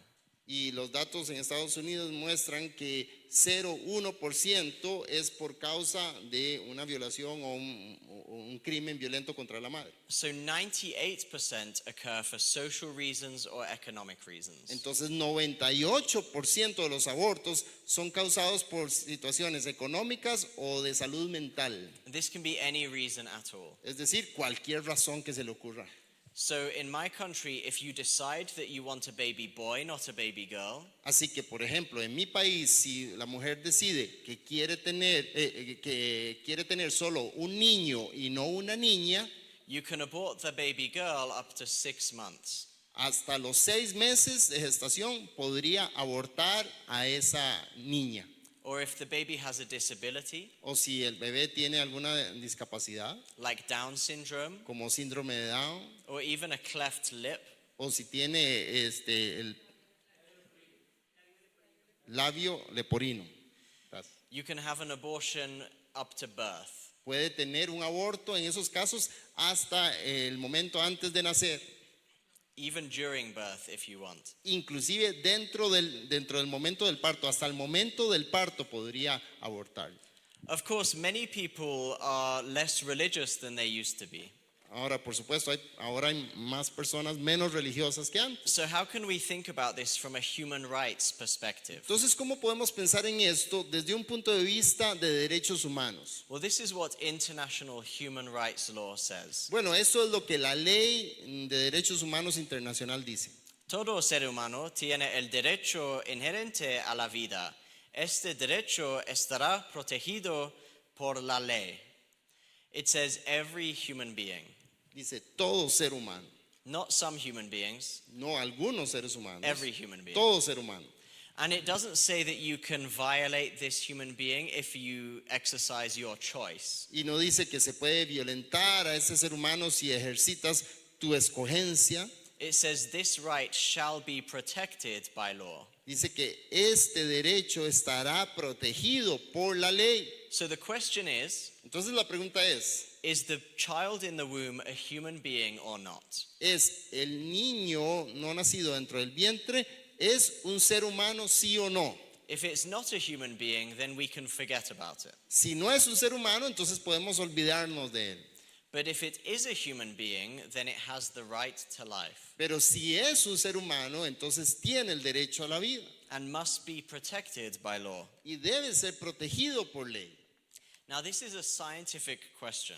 Y los datos en Estados Unidos muestran que 0.1% es por causa de una violación o un crimen violento contra la madre. So 98% occur for social reasons or economic reasons. Entonces 98% de los abortos son causados por situaciones económicas o de salud mental. This can be any reason at all. Es decir, cualquier razón que se le ocurra. So in my country, if you decide that you want a baby boy, not a baby girl, Así que, por ejemplo, en mi país, si la mujer decide que quiere tener solo un niño y no una niña, you can abort the baby girl up to 6 months. hasta los 6 meses de gestación podría abortar a esa niña. Or if the baby has a disability, O si el bebé tiene alguna discapacidad, like Down syndrome, como síndrome de Down, or even a cleft lip, o si tiene el labio leporino. you can have an abortion up to birth. Puede tener un aborto en esos casos hasta el momento antes de nacer, Even during birth, if you want. inclusive dentro del momento del parto, hasta el momento del parto podría abortar. Of course, many people are less religious than they used to be. Ahora, por supuesto, ahora hay más personas menos religiosas que antes. So how can we think about this from a human rights perspective? Entonces, ¿cómo podemos pensar en esto desde un punto de vista de derechos humanos? Well, this is what international human rights law says. Bueno, eso es lo que la ley de derechos humanos internacional dice. Todo ser humano tiene el derecho inherente a la vida. Este derecho estará protegido por la ley. It says every human being, Dice todo ser humano, not some human beings, no algunos seres humanos, every human being. todo ser humano. And it doesn't say that you can violate this human being if you exercise your choice. Y no dice que se puede violentar a ese ser humano si ejercitas tu escogencia. It says this right shall be protected by law. Dice que este derecho estará protegido por la ley. So the question is Entonces la pregunta es the child in the womb a human being or not? ¿es el niño no nacido dentro del vientre, es un ser humano sí o no? If it's not a human being, then we can forget about it. Si no es un ser humano, entonces podemos olvidarnos de él. But if it is a human being, then it has the right to life Pero si es un ser humano, entonces tiene el derecho a la vida and must be protected by law. y debe ser protegido por ley. Now, this is a scientific question.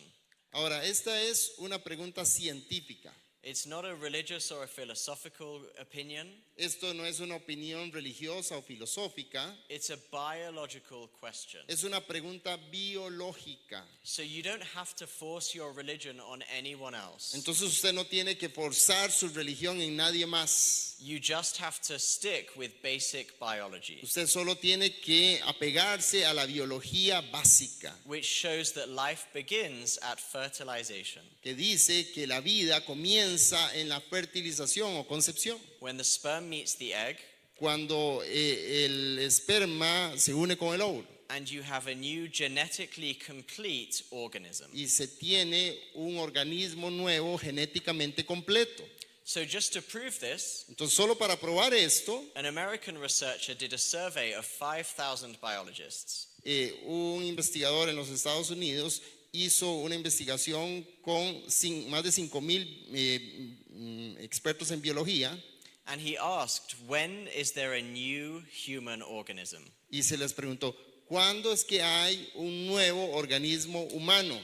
Ahora, esta es una pregunta científica. It's not a religious or a philosophical opinion. Esto no es una opinión religiosa o filosófica, It's a biological question. es una pregunta biológica. So you don't have to force your religion on anyone else. Entonces usted no tiene que forzar su religión en nadie más. You just have to stick with basic biology, Usted solo tiene que apegarse a la biología básica, which shows that life begins at fertilization. que dice que la vida comienza en la fertilización o concepción. When the sperm meets the egg, Cuando el esperma se une con el óvulo and you have a new genetically complete organism. y se tiene un organismo nuevo genéticamente completo. So just to prove this, Entonces, solo para probar esto, an American researcher did a survey of 5,000 biologists. un investigador en los Estados Unidos hizo una investigación con más de 5,000 expertos en biología And he asked, when is there a new human organism? y se les preguntó, ¿cuándo es que hay un nuevo organismo humano?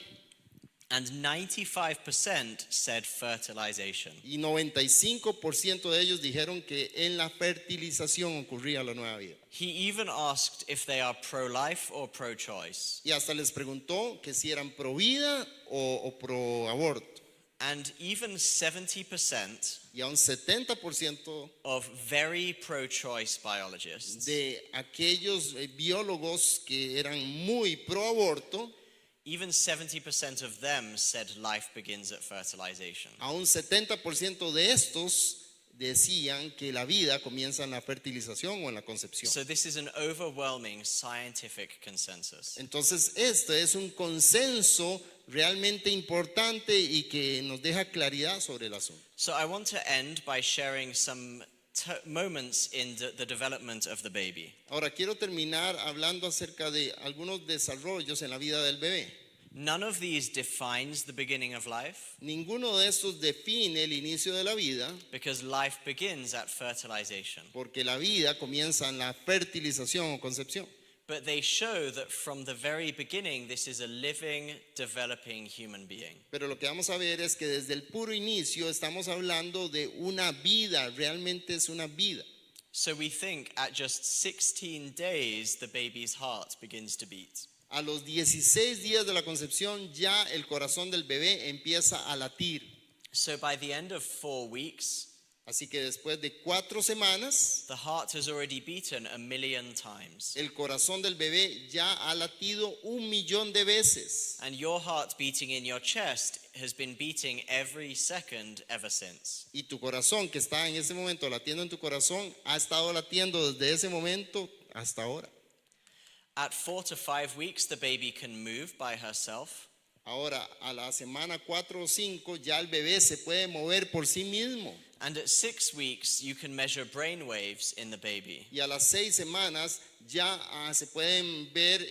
And 95% said fertilization. Y 95% de ellos dijeron que en la fertilización ocurría la nueva vida. He even asked if they are pro-life or pro-choice. Y hasta les preguntó que si eran pro vida o pro aborto. And even 70% Y a un 70% of very pro-choice biologists, de aquellos biólogos que eran muy pro aborto, even 70% of them said life begins at fertilization. a un 70% de estos decían que la vida comienza en la fertilización o en la concepción. So this is an overwhelming scientific consensus. Entonces, este es un consenso realmente importante y que nos deja claridad sobre el asunto. So I want to end by sharing some moments in the development of the baby. Ahora, quiero terminar hablando acerca de algunos desarrollos en la vida del bebé. None of these defines the beginning of life, Ninguno de estos define el inicio de la vida, because life begins at fertilization. porque la vida comienza en la fertilización o concepción. But they show that from the very beginning, this is a living, developing human being. Pero lo que vamos a ver es que desde el puro inicio estamos hablando de una vida, realmente es una vida. So we think at just 16 days, the baby's heart begins to beat. A los 16 días de la concepción ya el corazón del bebé empieza a latir. So by the end of 4 weeks, Así que después de 4 semanas, the heart has already beaten 1,000,000 times. el corazón del bebé ya ha latido 1,000,000 de veces. And your heart beating in your chest has been beating every second ever since. Y tu corazón que está en ese momento latiendo en tu corazón ha estado latiendo desde ese momento hasta ahora. At 4 to 5 weeks, the baby can move by herself. Ahora, a la semana 4 o 5 ya el bebé se puede mover por sí mismo. And at 6 weeks, you can measure brain waves in the baby. Y a las 6 semanas ya se pueden ver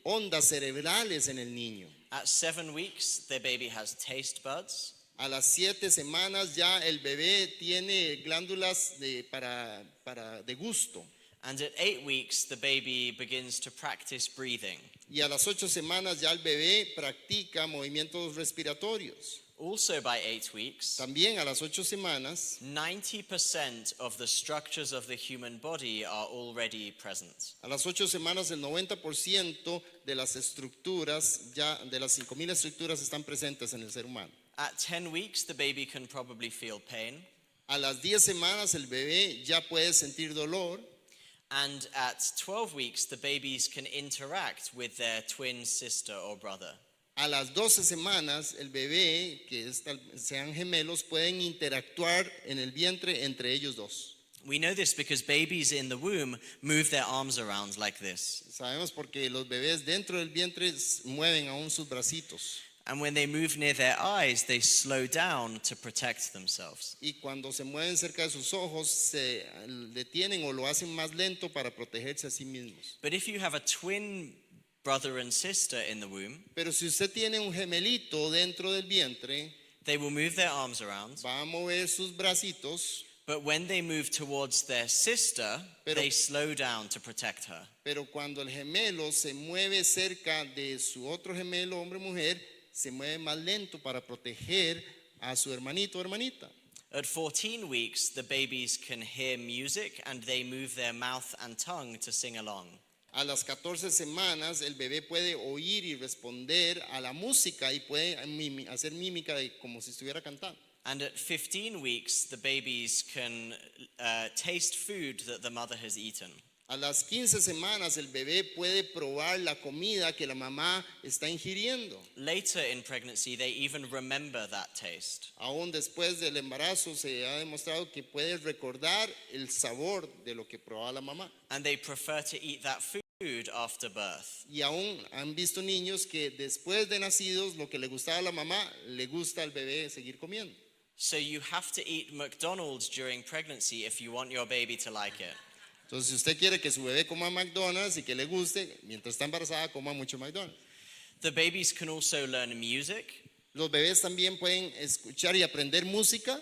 ondas cerebrales en el niño. At 7 weeks, the baby has taste buds. A las 7 semanas ya el bebé tiene glándulas de gusto. And at 8 weeks, the baby begins to practice breathing. Y a las 8 semanas ya el bebé practica movimientos respiratorios. Also by 8 weeks, También a las 8 semanas, 90% of the structures of the human body are already present. a las 8 semanas el 90% de las estructuras, ya de las 5,000 estructuras están presentes en el ser humano. At 10 weeks, the baby can probably feel pain. A las 10 semanas el bebé ya puede sentir dolor. And at 12 weeks, the babies can interact with their twin sister or brother. A las 12 semanas el bebé, que sean gemelos, pueden interactuar en el vientre entre ellos dos. We know this because babies in the womb move their arms around like this. Sabemos porque los bebés dentro del vientre mueven aún sus bracitos. And when they move near their eyes, they slow down to protect themselves. Y cuando se mueven cerca de sus ojos, se detienen o lo hacen más lento para protegerse a sí mismos. But if you have a twin brother and sister in the womb, Pero si usted tiene un gemelito dentro del vientre, they will move their arms around. va a mover sus bracitos, But when they move towards their sister, Pero- they slow down to protect her. pero cuando el gemelo se mueve cerca de su otro gemelo, hombre o mujer, se mueve más lento para proteger a su hermanito o hermanita. At 14 weeks, the babies can hear music and they move their mouth and tongue to sing along. A las 14 semanas el bebé puede oír y responder a la música y puede hacer mímica como si estuviera cantando. And at 15 weeks, the babies can taste food that the mother has eaten. A las 15 semanas el bebé puede probar la comida que la mamá está ingiriendo. Later in pregnancy, they even remember that taste. Aún después del embarazo se ha demostrado que puede recordar el sabor de lo que probaba la mamá. And they prefer to eat that food after birth. Y aún han visto niños que después de nacidos lo que le gustaba a la mamá le gusta al bebé seguir comiendo. So you have to eat McDonald's during pregnancy if you want your baby to like it. Entonces, si usted quiere que su bebé coma McDonald's y que le guste, mientras está embarazada, coma mucho McDonald's. The babies can also learn music. Los bebés también pueden escuchar y aprender música.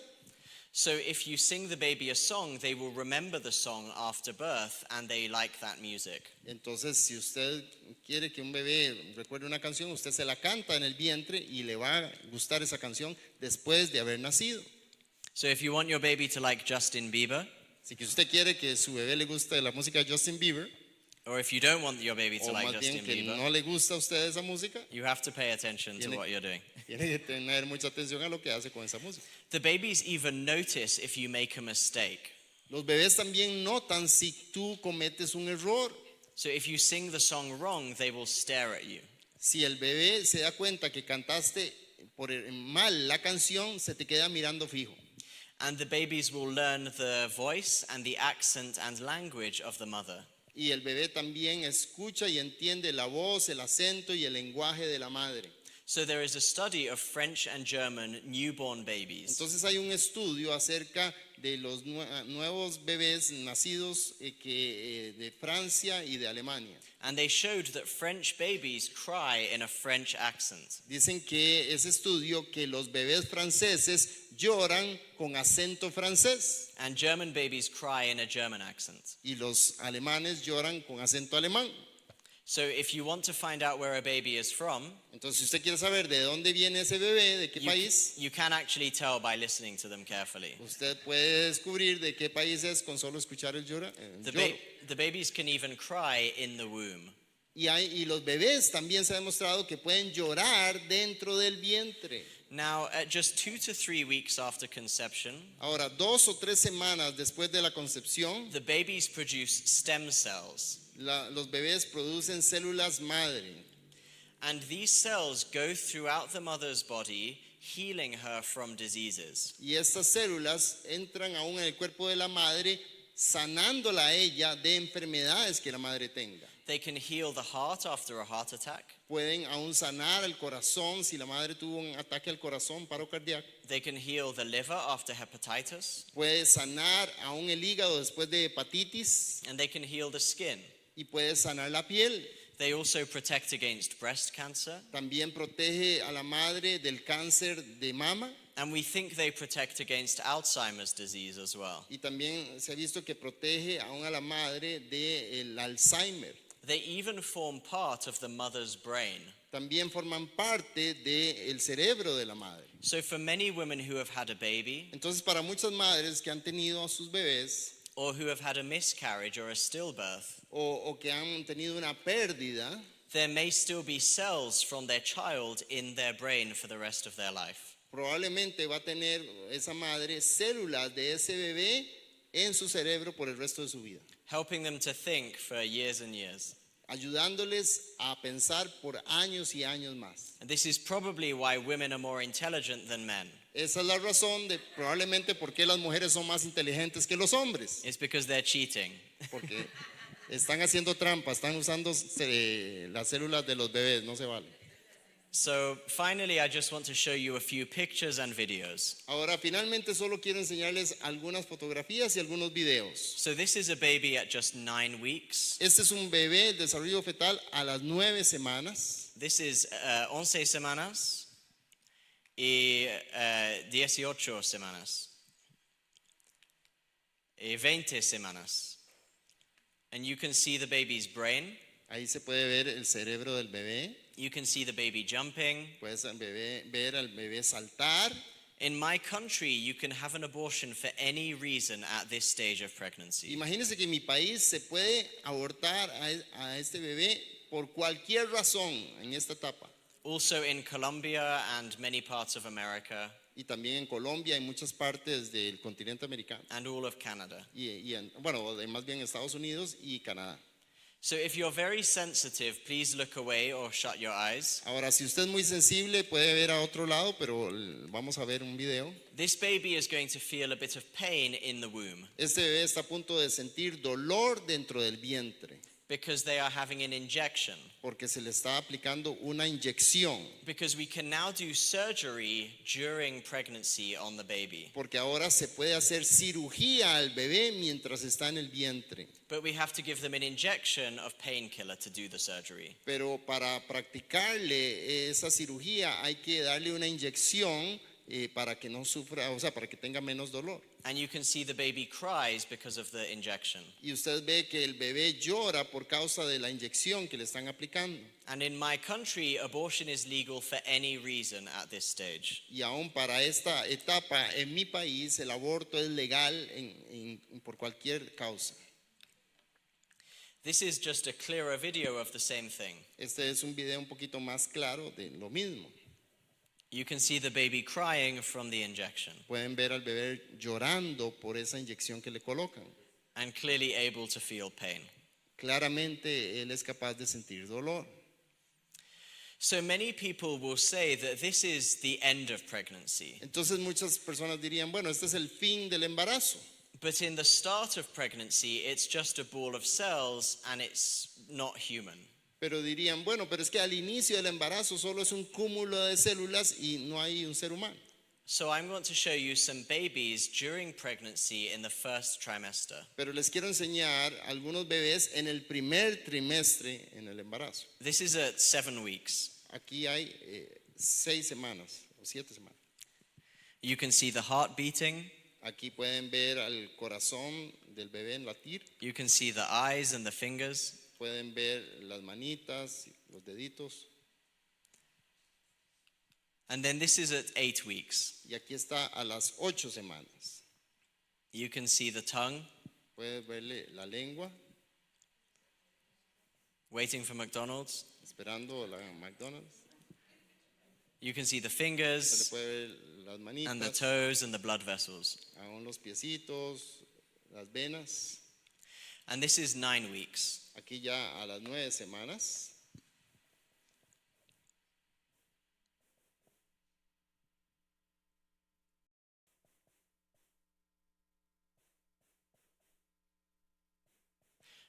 So if you sing the baby a song, they will remember the song after birth and they like that music. Entonces, si usted quiere que un bebé recuerde una canción, usted se la canta en el vientre y le va a gustar esa canción después de haber nacido. So if you want your baby to like Justin Bieber, Si que usted quiere que su bebé le guste la música de Justin Bieber, or if you don't want your baby to o like más bien Justin que Bieber, no le gusta a usted esa música, you have to pay attention to Tiene- what you're doing. tiene que tener mucha atención a lo que hace con esa música. The babies even notice if you make a mistake. Los bebés también notan si tú cometes un error. So if you sing the song wrong, they will stare at you. Si el bebé se da cuenta que cantaste mal la canción, se te queda mirando fijo. And the babies will learn the voice and the accent and language of the mother. Y el bebé también escucha y entiende la voz, el acento y el lenguaje de la madre. So there is a study of French and German newborn babies. Entonces hay un estudio acerca de los nuevos bebés nacidos de Francia y de Alemania. And they showed that French babies cry in a French accent. Dicen que ese estudio que los bebés franceses lloran con acento francés And German babies cry in a German accent. y los alemanes lloran con acento alemán. So if you want to find out where a baby is from, Entonces, si usted quiere saber de dónde viene ese bebé, de qué país, you can actually tell by listening to them carefully. usted puede descubrir de qué país es con solo escuchar el lloro. The babies can even cry in the womb. Y los bebés también se ha demostrado que pueden llorar dentro del vientre. Now, at just 2 to 3 weeks after conception, Ahora, 2 o 3 semanas después de la concepción, the babies produce stem cells. los bebés producen células madre. And these cells go throughout the mother's body, healing her from diseases. Y estas células entran aún en el cuerpo de la madre, sanándola a ella de enfermedades que la madre tenga. They can heal the heart after a heart attack. Pueden aún sanar el corazón si la madre tuvo un ataque al corazón, paro cardíaco. They can heal the liver after hepatitis. Puede sanar aún el hígado después de hepatitis And they can heal the skin. y puede sanar la piel. They also protect against breast cancer. También protege a la madre del cáncer de mama And we think they protect against Alzheimer's disease as well. y también se ha visto que protege aún a la madre del Alzheimer. They even form part of the mother's brain. También forman parte del cerebro de la madre. So for many women who have had a baby Entonces, para muchas madres que han tenido a sus bebés or who have had a miscarriage or a stillbirth, o que han tenido una pérdida, there may still be cells from their child in their brain for the rest of their life. probablemente va a tener esa madre células de ese bebé en su cerebro por el resto de su vida, Helping them to think for years and years. ayudándoles a pensar por años y años más. And this is probably why women are more intelligent than men. Esa es la razón de probablemente por qué las mujeres son más inteligentes que los hombres, It's because they're cheating. porque están haciendo trampa, están usando las células de los bebés, no se vale. So finally, I just want to show you a few pictures and videos. Ahora, finalmente solo quiero enseñarles algunas fotografías y algunos videos. So this is a baby at just 9 weeks. Este es un bebé, el desarrollo fetal a las 9 semanas. This is 11 semanas y 18 semanas y 20 semanas. And you can see the baby's brain. Ahí se puede ver el cerebro del bebé. You can see the baby jumping. Puedes ver al bebé saltar. In my country, you can have an abortion for any reason at this stage of pregnancy. Imagínense que en mi país se puede abortar a este bebé por cualquier razón en esta etapa. Also in Colombia and many parts of America Y también en Colombia, en muchas partes del continente americano. and all of Canada. Bueno, más bien Estados Unidos y Canadá. So if you're very sensitive, please look away or shut your eyes. Ahora, si usted es muy sensible, puede ver a otro lado, pero vamos a ver un video. This baby is going to feel a bit of pain in the womb Este bebé está a punto de sentir dolor dentro del vientre because they are having an injection. porque se le está aplicando una inyección. Because we can now do surgery during pregnancy on the baby. Porque ahora se puede hacer cirugía al bebé mientras está en el vientre. But we have to give them an injection of painkiller to do the surgery. Pero para practicarle esa cirugía hay que darle una inyección para que no sufra, o sea, para que tenga menos dolor. And you can see the baby cries because of the injection. Y usted ve que el bebé llora por causa de la inyección que le están aplicando. And in my country, abortion is legal for any reason at this stage. Y aún para esta etapa en mi país el aborto es legal por cualquier causa. This is just a clearer video of the same thing. Este es un video un poquito más claro de lo mismo. You can see the baby crying from the injection Pueden ver al bebé llorando por esa inyección que le colocan. and clearly able to feel pain. Claramente él es capaz de sentir dolor. So many people will say that this is the end of pregnancy. Entonces muchas personas dirían, bueno, este es el fin del embarazo. But in the start of pregnancy, it's just a ball of cells and it's not human. Pero dirían, bueno, pero es que al inicio del embarazo solo es un cúmulo de células y no hay un ser humano. So I'm going to show you some babies during pregnancy in the first trimester. Pero les quiero enseñar algunos bebés en el primer trimestre en el embarazo. This is at 7 weeks. Aquí hay 6 semanas o 7 semanas. You can see the heart beating. Aquí pueden ver al corazón del bebé en latir. You can see the eyes and the fingers. Pueden ver las manitas, los deditos. And then this is at 8 weeks. Y aquí está a las 8 semanas. You can see the tongue, Pueden verle la lengua, waiting for McDonald's. esperando la McDonald's. You can see the Se le fingers puede ver las and the manitas, toes and the blood vessels. aún los piecitos, las venas. And this is 9 weeks. Aquí ya a las 9 semanas.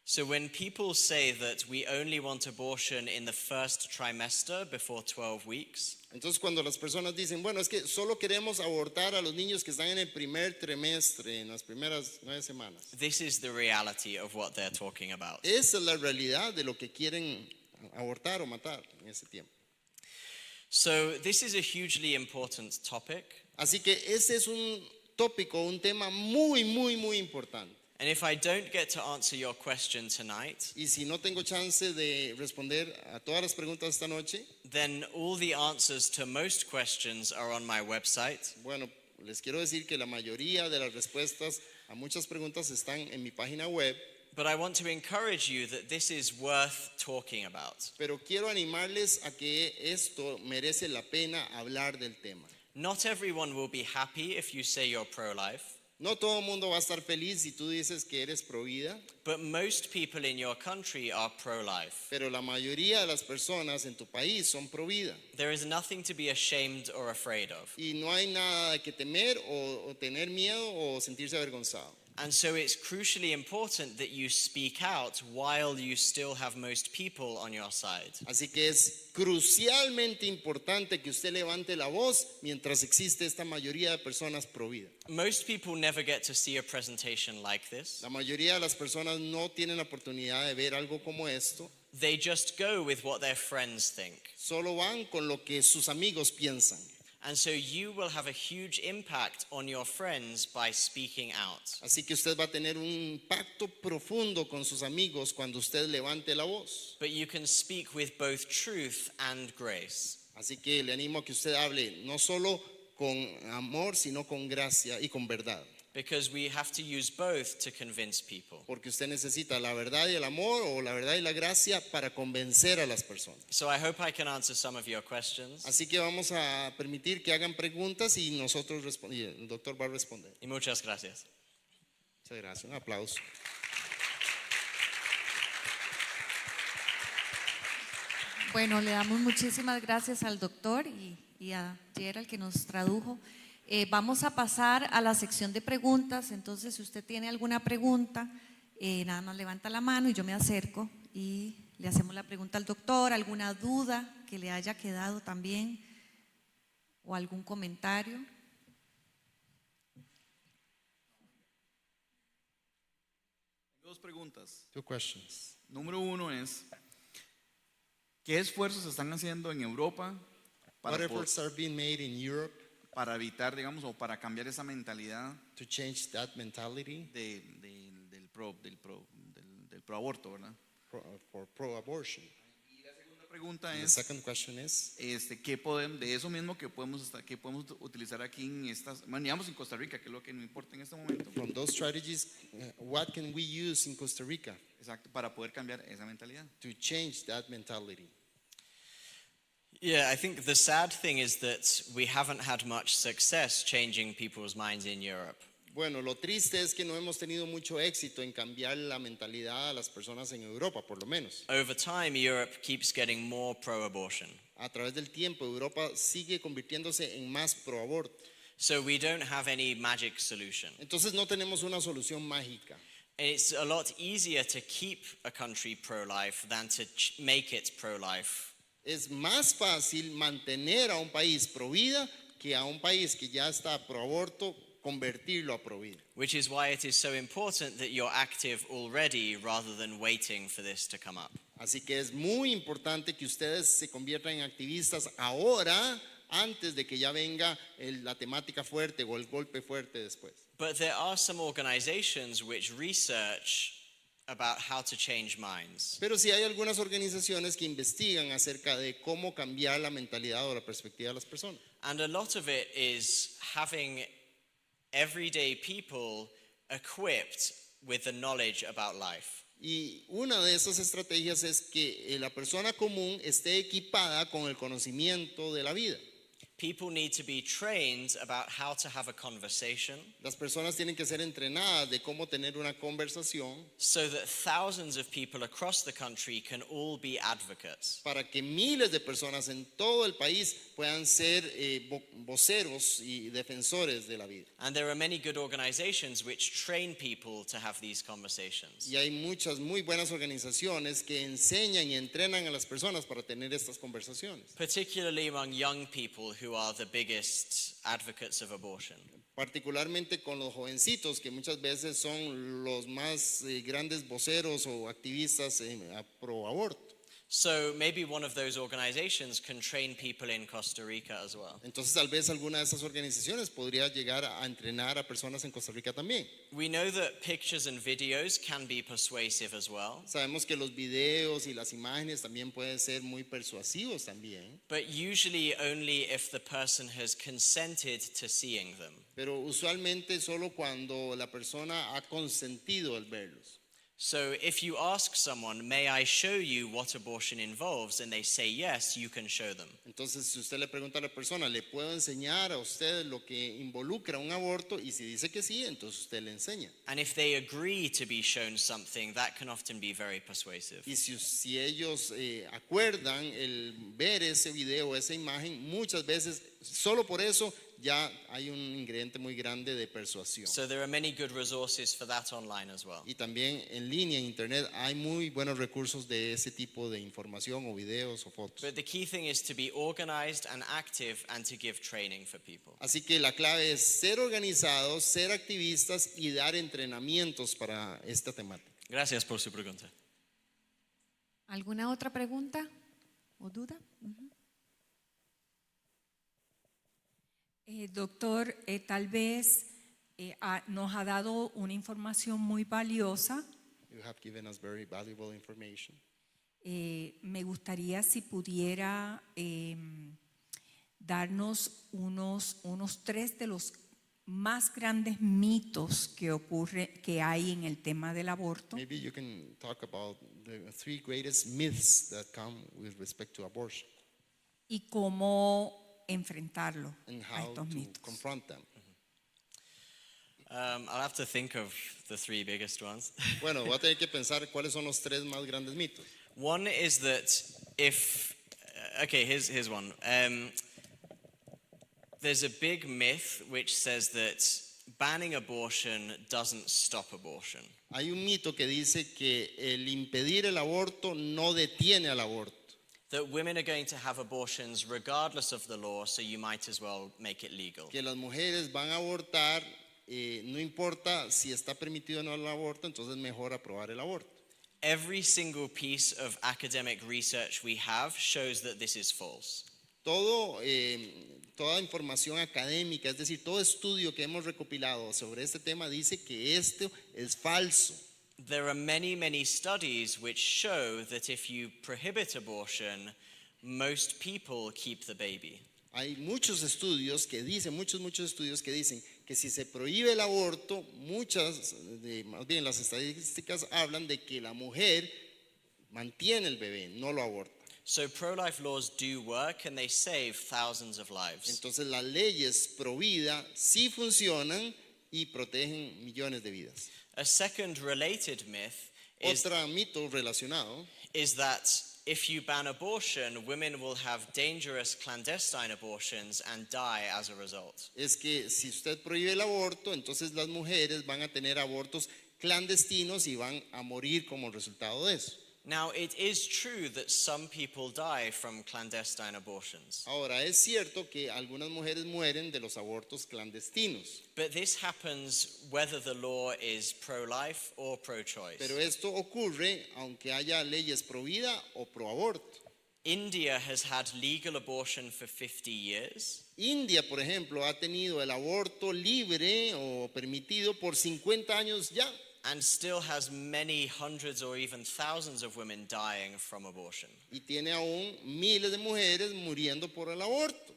So when people say that we only want abortion in the first trimester before 12 weeks, Entonces cuando las personas dicen, bueno, es que solo queremos abortar a los niños que están en el primer trimestre, en las primeras 9 semanas. this is the reality of what they're talking about. Esa es la realidad de lo que quieren abortar o matar en ese tiempo. So this is a hugely important topic. Así que ese es un tópico, un tema muy, muy, muy importante. And if I don't get to answer your question tonight, Y si no tengo chance de responder a todas las preguntas esta noche, then all the answers to most questions are on my website. bueno, les quiero decir que la mayoría de las respuestas a muchas preguntas están en mi página web, But I want to encourage you that this is worth talking about. pero quiero animarles a que esto merece la pena hablar del tema. Not everyone will be happy if you say you're pro-life, No todo el mundo va a estar feliz si tú dices que eres pro vida, but most people in your country are pro-life. pero la mayoría de las personas en tu país son pro vida. There is nothing to be ashamed or afraid of. Y no hay nada de que temer o tener miedo o sentirse avergonzado. And so it's crucially important that you speak out while you still have most people on your side. Así que es crucialmente importante que usted levante la voz mientras existe esta mayoría de personas pro vida. Most people never get to see a presentation like this. La mayoría de las personas no tienen la oportunidad de ver algo como esto, They just go with what their friends think. solo van con lo que sus amigos piensan. And so you will have a huge impact on your friends by speaking out. Así que usted va a tener un impacto profundo con sus amigos cuando usted levante la voz. But you can speak with both truth and grace. Así que le animo a que usted hable no solo con amor, sino con gracia y con verdad. Because we have to use both to convince people. Porque usted necesita la verdad y el amor, o la verdad y la gracia, para convencer a las personas. So I hope I can answer some of your questions. Así que vamos a permitir que hagan preguntas y nosotros el doctor va a responder. Y muchas gracias. Muchas gracias. Un aplauso. Bueno, le damos muchísimas gracias al doctor y a Gerald que nos tradujo. Vamos a pasar a la sección de preguntas. Entonces, si usted tiene alguna pregunta, nada más levanta la mano y yo me acerco y le hacemos la pregunta al doctor. ¿Alguna duda que le haya quedado también? ¿O algún comentario? Dos preguntas. 2 questions. Número uno es, ¿qué esfuerzos se están haciendo en Europa What efforts are being made in Europe para evitar, digamos, o para cambiar esa mentalidad to change that mentality del pro aborto, ¿verdad? for pro-abortion? Y la segunda pregunta The es, second question is, ¿qué podemos, de eso mismo que podemos utilizar aquí en estas, bueno, digamos en Costa Rica, que es lo que nos importa en este momento, from those strategies, what can we use in Costa Rica exacto, para poder cambiar esa mentalidad? to change that mentality? Yeah, I think the sad thing is that we haven't had much success changing people's minds in Europe. Bueno, lo triste es que no hemos tenido mucho éxito en cambiar la mentalidad a las personas en Europa, por lo menos. Over time, Europe keeps getting more pro-abortion. A través del tiempo, Europa sigue convirtiéndose en más pro-aborto. So we don't have any magic solution. Entonces no tenemos una solución mágica. And it's a lot easier to keep a country pro-life than to make it pro-life. Es más fácil mantener a un país pro vida que a un país que ya está pro aborto convertirlo a pro vida. Which is why it is so important that you're active already rather than waiting for this to come up. Así que es muy importante que ustedes se conviertan en activistas ahora, antes de que ya venga la temática fuerte o el golpe fuerte después. But there are some organizations which research about how to change minds. Pero sí hay algunas organizaciones que investigan acerca de cómo cambiar la mentalidad o la perspectiva de las personas. And a lot of it is having everyday people equipped with the knowledge about life. Y una de esas estrategias es que la persona común esté equipada con el conocimiento de la vida. People need to be trained about how to have a conversation Las personas tienen que ser entrenadas de cómo tener una conversación so that thousands of people across the country can all be advocates. para que miles de personas en todo el país puedan ser voceros y defensores de la vida. And there are many good organizations which train people to have these conversations. Y hay muchas muy buenas organizaciones que enseñan y entrenan a las personas para tener estas conversaciones. Particularly among young people who are the biggest advocates of abortion. Particularmente con los jovencitos que muchas veces son los más grandes voceros o activistas pro aborto. So maybe one of those organizations can train people in Costa Rica as well. Entonces tal vez alguna de esas organizaciones podría llegar a entrenar a personas en Costa Rica también. We know that pictures and videos can be persuasive as well, Sabemos que los videos y las imágenes también pueden ser muy persuasivos también, but usually only if the person has consented to seeing them. pero usualmente solo cuando la persona ha consentido al verlos. So if you ask someone, may I show you what abortion involves, and they say yes, you can show them. Entonces, si usted le pregunta a la persona, ¿le puedo enseñar a usted lo que involucra un aborto? Y si dice que sí, entonces usted le enseña. And if they agree to be shown something, that can often be very persuasive. Y si ellos acuerdan el ver ese video, esa imagen, muchas veces, solo por eso, ya hay un ingrediente muy grande de persuasión. So there are many good resources for that online as well. Y también en línea, en internet, hay muy buenos recursos de ese tipo de información o videos o fotos. But the key thing is to be organized and active and to give training for people. Así que la clave es ser organizados, ser activistas y dar entrenamientos para esta temática. Gracias por su pregunta. ¿Alguna otra pregunta o duda? Doctor, tal vez nos ha dado una información muy valiosa. You have given us very valuable information. Me gustaría si pudiera darnos unos 3 de los más grandes mitos que hay en el tema del aborto Maybe you can talk about the 3 greatest myths that come with respect to abortion y cómo enfrentarlo and a how estos to mitos. confront them. I'll have to think of the 3 biggest ones. Bueno, voy a tener que pensar cuáles son los 3 más grandes mitos. One is that here's one. There's a big myth which says that banning abortion doesn't stop abortion. Hay un mito que dice que el impedir el aborto no detiene al aborto. That women are going to have abortions regardless of the law, so you might as well make it legal. Que las mujeres van a abortar, no importa si está permitido o no el aborto, entonces mejor aprobar el aborto. Every single piece of academic research we have shows that this is false. Toda información académica, es decir, todo estudio que hemos recopilado sobre este tema dice que esto es falso. There are many, many studies which show that if you prohibit abortion, most people keep the baby. Hay muchos estudios que dicen, muchos estudios que dicen que si se prohíbe el aborto, más bien las estadísticas hablan de que la mujer mantiene el bebé, no lo aborta. So pro-life laws do work and they save thousands of lives. Entonces las leyes pro vida sí funcionan y protegen millones de vidas. A second related myth is Otro mito relacionado that if you ban abortion, women will have dangerous clandestine abortions and die as a result. es que si usted prohíbe el aborto, entonces las mujeres van a tener abortos clandestinos y van a morir como resultado de eso. Now, it is true that some people die from clandestine abortions, Ahora, es cierto que algunas mujeres mueren de los abortos clandestinos, but this happens whether the law is pro-life or pro-choice. pero esto ocurre aunque haya leyes pro vida o pro aborto. India has had legal abortion for 50 years. India, por ejemplo, ha tenido el aborto libre o permitido por 50 años ya. And still has many hundreds or even thousands of women dying from abortion. Y tiene aún miles de mujeres muriendo por el aborto.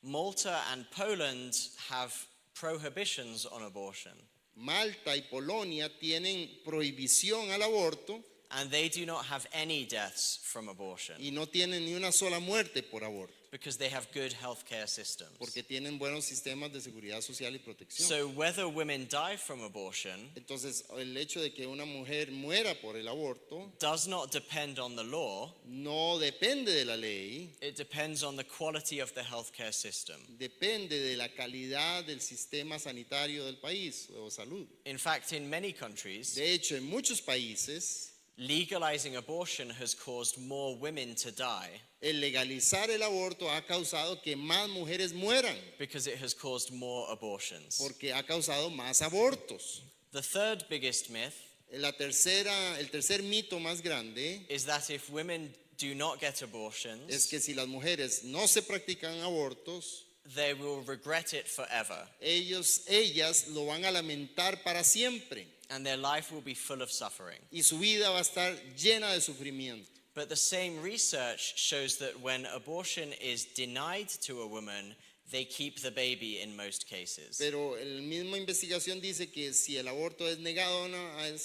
Malta and Poland have prohibitions on abortion, Malta y Polonia tienen prohibición al aborto and they do not have any deaths from abortion y no tienen ni una sola muerte por aborto, because they have good healthcare systems. porque tienen buenos sistemas de seguridad social y protección. So whether women die from abortion Entonces, el hecho de que una mujer muera por el aborto does not depend on the law, no depende de la ley, it depends on the quality of the healthcare system. depende de la calidad del sistema sanitario del país o salud. In fact, in many countries, De hecho, en muchos países, legalizing abortion has caused more women to die el legalizar el aborto ha causado que más mujeres mueran, because it has caused more abortions. porque ha causado más abortos. The third biggest myth El tercer mito más grande is that if women do not get abortions, es que si las mujeres no se practican abortos, they will regret it forever, ellas lo van a lamentar para siempre and their life will be full of suffering. y su vida va a estar llena de sufrimiento. But the same research shows that when abortion is denied to a woman, they keep the baby in most cases. Pero la misma investigación dice que si el aborto es negado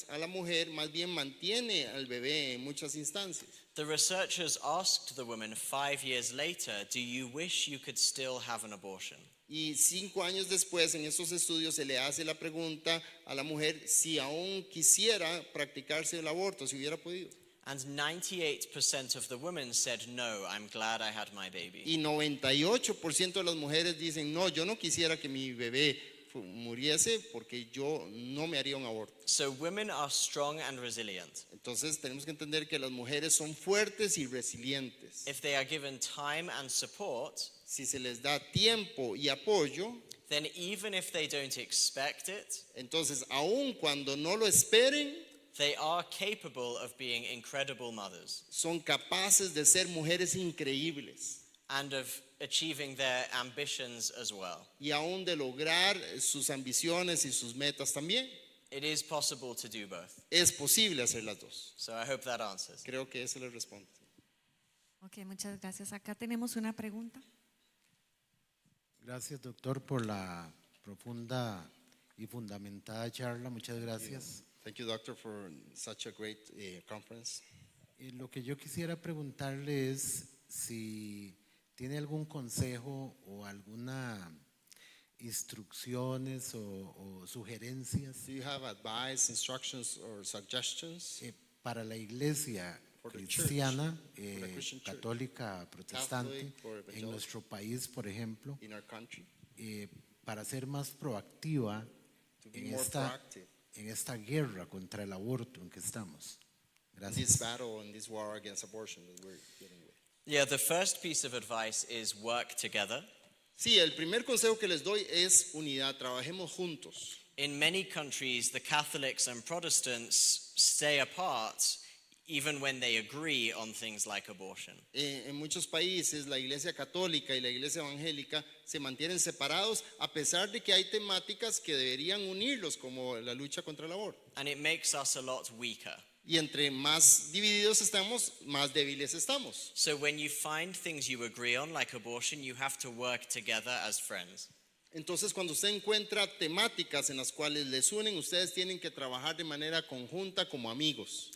a la mujer, más bien mantiene al bebé en muchas instancias. The researchers asked the woman 5 years later, do you wish you could still have an abortion? Y 5 años después, en estos estudios, se le hace la pregunta a la mujer si aún quisiera practicarse el aborto, si hubiera podido. And 98% of the women said, no, I'm glad I had my baby. Y 98% de las mujeres dicen, no, yo no quisiera que mi bebé muriese porque yo no me haría un aborto. So women are strong and resilient. Entonces tenemos que entender que las mujeres son fuertes y resilientes. If they are given time and support, Si se les da tiempo y apoyo, then even if they don't expect it, entonces aun cuando no lo esperen, they are capable of being incredible mothers son capaces de ser mujeres increíbles and of achieving their ambitions as well. y aún de lograr sus ambiciones y sus metas también. It is possible to do both. Es posible hacer las dos. So I hope that answers. Creo que eso le responde. Ok, muchas gracias. Acá tenemos una pregunta. Gracias, doctor, por la profunda y fundamentada charla. Muchas gracias. Thank you, doctor, for such a great conference. Lo que yo quisiera preguntarle es si tiene algún consejo o alguna instrucciones o sugerencias Do you have advice, instructions, or suggestions? para la iglesia For the cristiana, church, for the Christian church, católica, protestante, Catholic or en evangelical, nuestro país, por ejemplo, in our country, para ser más proactiva to be en more esta, proactive en esta guerra contra el aborto en que estamos? in this Gracias. battle and this war against abortion that we're dealing with? Yeah, the first piece of advice is work together. Sí, el primer consejo que les doy es unidad, trabajemos juntos. In many countries, the Catholics and Protestants stay apart even when they agree on things like abortion. En muchos países la iglesia católica y la iglesia evangélica se mantienen separados a pesar de que hay temáticas que deberían unirlos como la lucha contra el aborto. And it makes us a lot weaker. Y entre más divididos estamos, más débiles estamos. So when you find things you agree on, like abortion, you have to work together as friends. Entonces, cuando usted encuentra temáticas en las cuales les unen, ustedes tienen que trabajar de manera conjunta como amigos.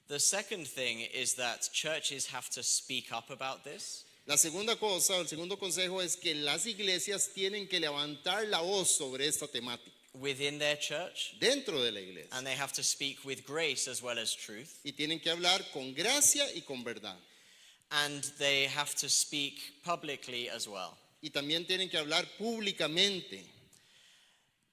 The second thing is that churches have to speak up about this. La segunda cosa, el segundo consejo es que las iglesias tienen que levantar la voz sobre esta temática Within their church, dentro de la iglesia. and they have to speak with grace as well as truth, Y tienen que hablar con gracia y con verdad. and they have to speak publicly as well. Y también tienen que hablar públicamente.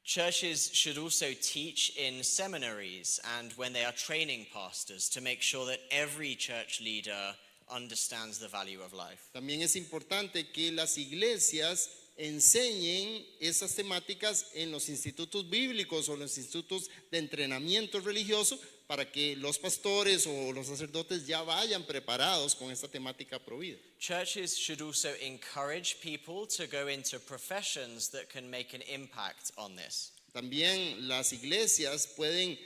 Churches should also teach in seminaries and when they are training pastors to make sure that every church leader understands the value of life. También es importante que las iglesias enseñen esas temáticas en los institutos bíblicos o los institutos de entrenamiento religioso para que los pastores o los sacerdotes ya vayan preparados con esta temática provida. Churches should also encourage people to go into professions that can make an impact on this. También las iglesias pueden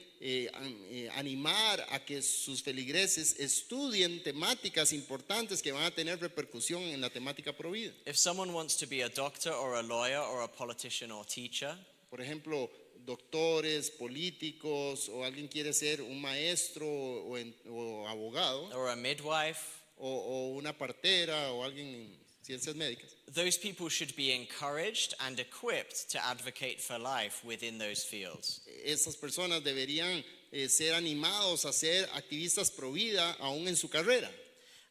animar a que sus feligreses estudien temáticas importantes que van a tener repercusión en la temática provida. If someone wants to be a doctor or a lawyer or a politician or teacher, Por ejemplo, doctores, políticos, o alguien quiere ser un maestro o abogado, or a midwife, o una partera, o alguien en ciencias médicas. those people should be encouraged and equipped to advocate for life within those fields. Esas personas deberían ser animados a ser activistas pro vida aún en su carrera.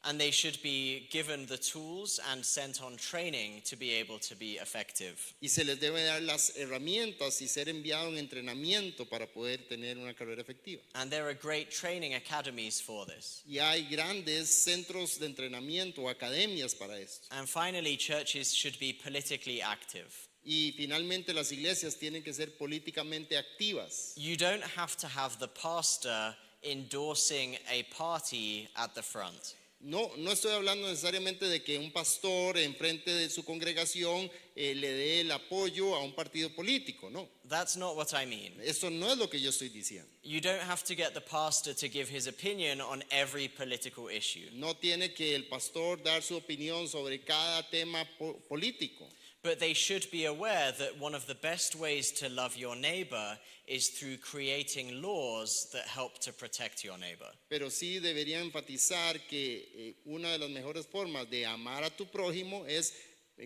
And they should be given the tools and sent on training to be able to be effective. Y se les debe dar las herramientas y ser enviado en entrenamiento para poder tener una carrera efectiva. And there are great training academies for this. Y hay grandes centros de entrenamiento o academias para esto. And finally, churches should be politically active. Y finalmente las iglesias tienen que ser políticamente activas. You don't have to have the pastor endorsing a party at the front. No estoy hablando necesariamente de que un pastor en frente de su congregación le dé el apoyo a un partido político, no. That's not what I mean. Eso no es lo que yo estoy diciendo. You don't have to get the pastor to give his opinion on every political issue. No tiene que el pastor dar su opinión sobre cada tema político. But they should be aware that one of the best ways to love your neighbor is through creating laws that help to protect your neighbor. Pero sí debería enfatizar que una de las mejores formas de amar a tu prójimo es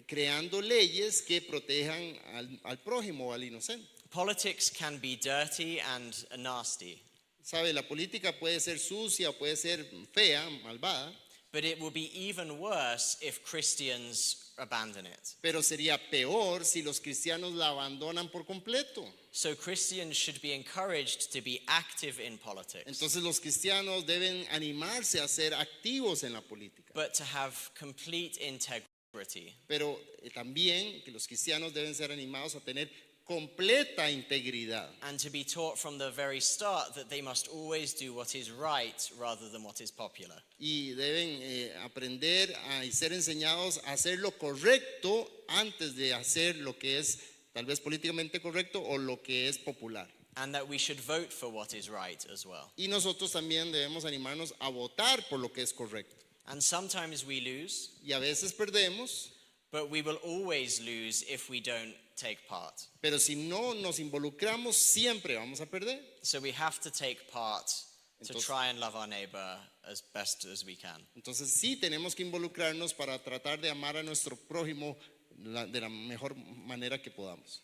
creando leyes que protejan al prójimo o al inocente. Politics can be dirty and nasty, Sabe, la política puede ser sucia, puede ser fea, malvada, but it will be even worse if Christians abandon it. pero sería peor si los cristianos la abandonan por completo. So Christians should be encouraged to be active in politics, Entonces los cristianos deben animarse a ser activos en la política, but to have complete integrity. pero también que los cristianos deben ser animados a tener completa integridad. And to be taught from the very start that they must always do what is right rather than what is popular. Y deben aprender y ser enseñados a hacer lo correcto antes de hacer lo que es tal vez políticamente correcto o lo que es popular. And that we should vote for what is right as well. Y nosotros también debemos animarnos a votar por lo que es correcto. And sometimes we lose, Y a veces perdemos, But we will always lose if we don't take part. Pero si no nos involucramos, siempre vamos a perder. So we have to take part to Entonces- try and love our neighbor as best as we can. Entonces sí tenemos que involucrarnos para tratar de amar a nuestro prójimo de la mejor manera que podamos.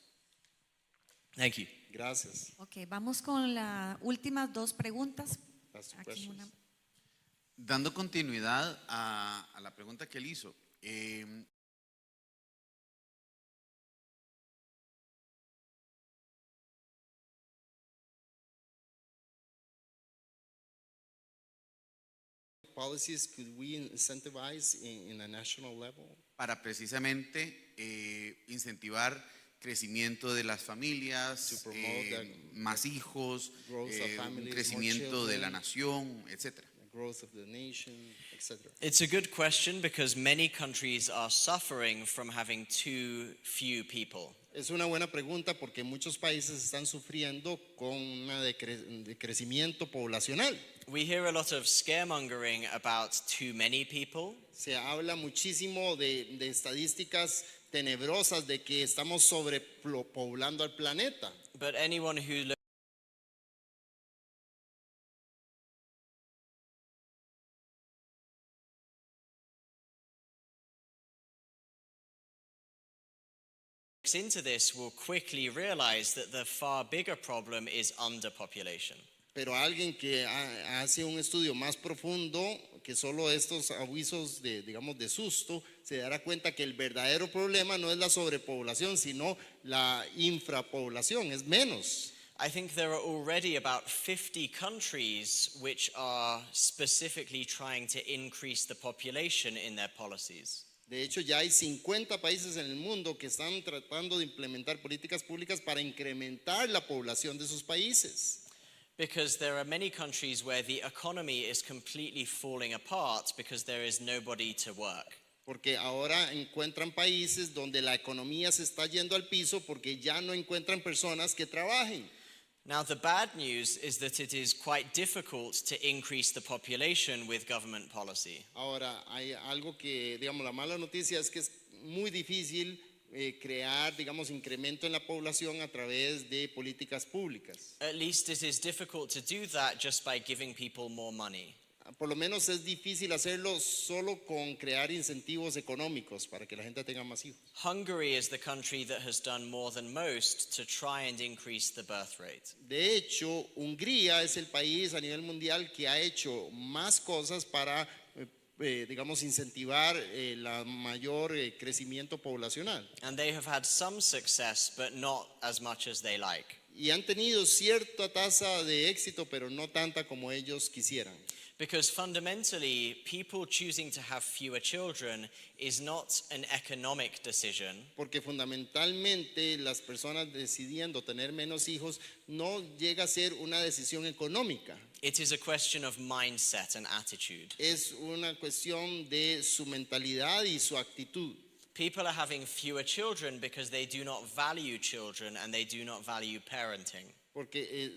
Thank you. Gracias. Ok, vamos con las últimas dos preguntas. That's the Aquí questions. una. Dando continuidad a la pregunta que él hizo, Policies could we incentivize in a national level? para precisamente incentivar crecimiento de las familias, To promote the más hijos, growth of un families, more crecimiento de la children. nación, etcétera. The growth of the nation, etc. It's a good question because many countries are suffering from having too few people. Es una buena pregunta porque muchos países están sufriendo con un decrecimiento poblacional. We hear a lot of scaremongering about too many people, Se habla muchísimo de estadísticas tenebrosas de que estamos sobrepoblando al planeta. but anyone who looks into this will quickly realize that the far bigger problem is underpopulation. Pero alguien que hace un estudio más profundo que solo estos avisos de, digamos, de susto, se dará cuenta que el verdadero problema no es la sobrepoblación, sino la infrapoblación, es menos. I think there are already about 50 countries which are specifically trying to increase the population in their policies. De hecho, ya hay 50 países en el mundo que están tratando de implementar políticas públicas para incrementar la población de sus países. Because there are many countries where the economy is completely falling apart because there is nobody to work. Porque ahora encuentran países donde la economía se está yendo al piso porque ya no encuentran personas que trabajen. Now, the bad news is that it is quite difficult to increase the population with government policy. Ahora, hay algo que, digamos, la mala noticia es que es muy difícil crear, digamos, incremento en la población a través de políticas públicas. At least it is difficult to do that just by giving people more money. Por lo menos es difícil hacerlo solo con crear incentivos económicos para que la gente tenga más hijos. Hungary is the country that has done more than most to try and increase the birth rate. De hecho, Hungría es el país a nivel mundial que ha hecho más cosas para, digamos, incentivar el mayor crecimiento poblacional. And they have had some success, but not as much as they like. Y han tenido cierta tasa de éxito, pero no tanta como ellos quisieran. Because fundamentally, people choosing to have fewer children is not an economic decision. Porque fundamentalmente las personas decidiendo tener menos hijos no llega a ser una decisión económica. It is a question of mindset and attitude. Es una cuestión de su mentalidad y su actitud. People are having fewer children because they do not value children and they do not value parenting. Porque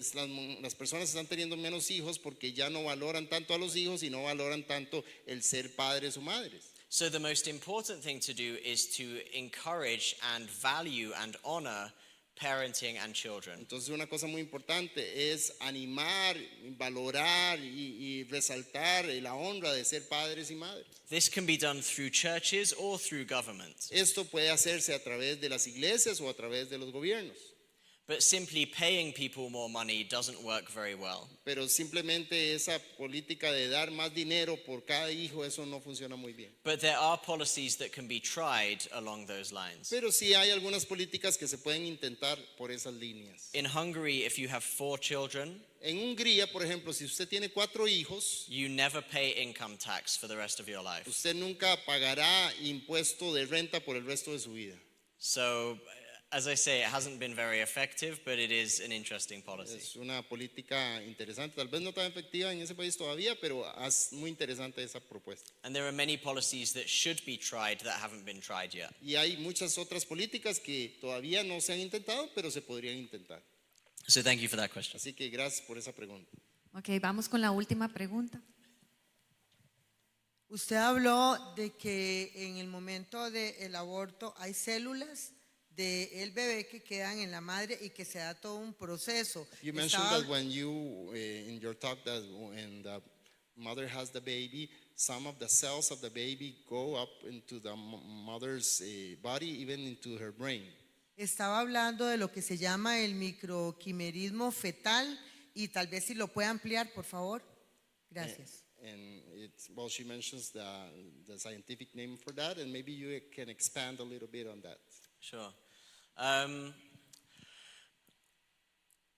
las personas están teniendo menos hijos porque ya no valoran tanto a los hijos y no valoran tanto el ser padres o madres. So the most important thing to do is to encourage and value and honor parenting and children. Entonces una cosa muy importante es animar, valorar y resaltar la honra de ser padres y madres. This can be done through churches or through government. Esto puede hacerse a través de las iglesias o a través de los gobiernos. But simply paying people more money doesn't work very well. Pero simplemente esa política de dar más dinero por cada hijo, eso no funciona muy bien. But there are policies that can be tried along those lines. Pero sí hay algunas políticas que se pueden intentar por esas líneas. In Hungary, if you have 4 children, En Hungría, por ejemplo, si usted tiene 4 hijos, you never pay income tax for the rest of your life. usted nunca pagará impuesto de renta por el resto de su vida. So, as I say, it hasn't been very effective, but it is an interesting policy. Es una política interesante, tal vez no tan efectiva en ese país todavía, pero es muy interesante esa propuesta. And there are many policies that should be tried that haven't been tried yet. Y hay muchas otras políticas que todavía no se han intentado, pero se podrían intentar. So thank you for that question. Así que gracias por esa pregunta. Ok, vamos con la última pregunta. Usted habló de que en el momento del aborto hay células del bebé que quedan en la madre y que se da todo un proceso. You mentioned Estaba- that when you, in your talk, that when the mother has the baby, some of the cells of the baby go up into the mother's body, even into her brain. Estaba hablando de lo que se llama el microquimerismo fetal y tal vez si lo puede ampliar, por favor. Gracias. And it's, well, she mentions the scientific name for that, and maybe you can expand a little bit on that. Sure.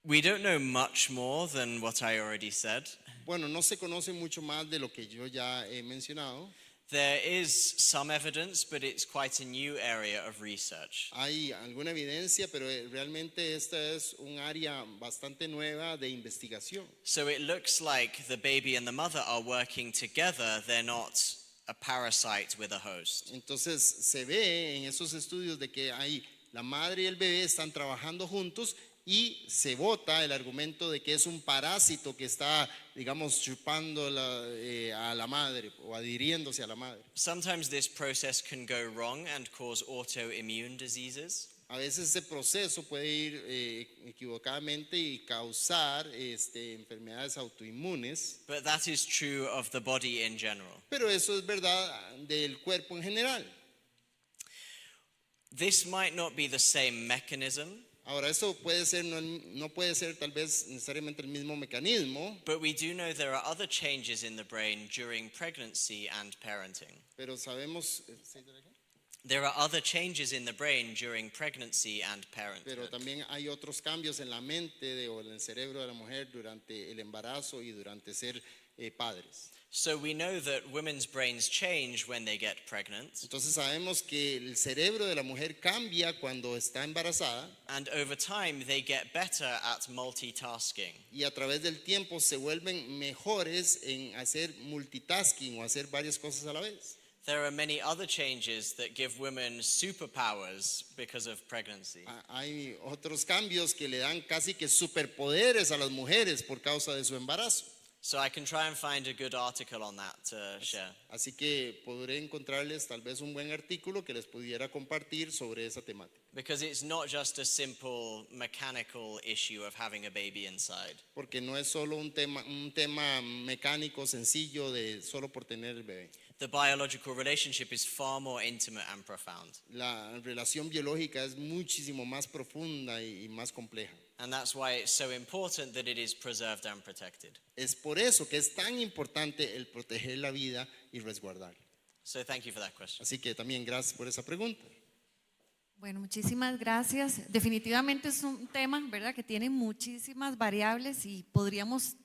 We don't know much more than what I already said. Bueno, no se conoce mucho más de lo que yo ya he mencionado. There is some evidence, but it's quite a new area of research. Hay alguna evidencia, pero realmente esta es un área bastante nueva de investigación. So it looks like the baby and the mother are working together. They're not a parasite with a host. Entonces se ve en esos estudios de que hay la madre y el bebé están trabajando juntos y se vota el argumento de que es un parásito que está, digamos, chupando a la madre o adhiriéndose a la madre. Sometimes this process can go wrong and cause autoimmune diseases. A veces ese proceso puede ir equivocadamente y causar enfermedades autoinmunes, But that is true of the body in general. pero eso es verdad del cuerpo en general. This might not be the same mechanism, Ahora, eso puede ser, no puede ser tal vez necesariamente el mismo mecanismo, but we do know there are other changes in the brain during pregnancy and parenting. pero sabemos, There are other changes in the brain during pregnancy and pero parenthood. también hay otros cambios en la mente o en el cerebro de la mujer durante el embarazo y durante ser padres. So we know that women's brains change when they get pregnant, Entonces sabemos que el cerebro de la mujer cambia cuando está embarazada and over time they get better at multitasking. y a través del tiempo se vuelven mejores en hacer multitasking o hacer varias cosas a la vez. There are many other changes that give women superpowers because of pregnancy. Hay otros cambios que le dan casi que superpoderes a las mujeres por causa de su embarazo. So I can try and find a good article on that to share. Así que podré encontrarles tal vez un buen artículo que les pudiera compartir sobre esa temática. Because it's not just a simple mechanical issue of having a baby inside. Porque no es solo un tema mecánico sencillo de solo por tener el bebé. The biological relationship is far more intimate and profound. La relación biológica es muchísimo más profunda y más compleja. And that's why it's so important that it is preserved and protected. Es por eso que es tan importante el proteger la vida y resguardarla. So thank you for that question. Así que también gracias por esa pregunta. Bueno, muchísimas gracias. Definitivamente es un tema, ¿verdad?, que tiene muchísimas variables y podríamos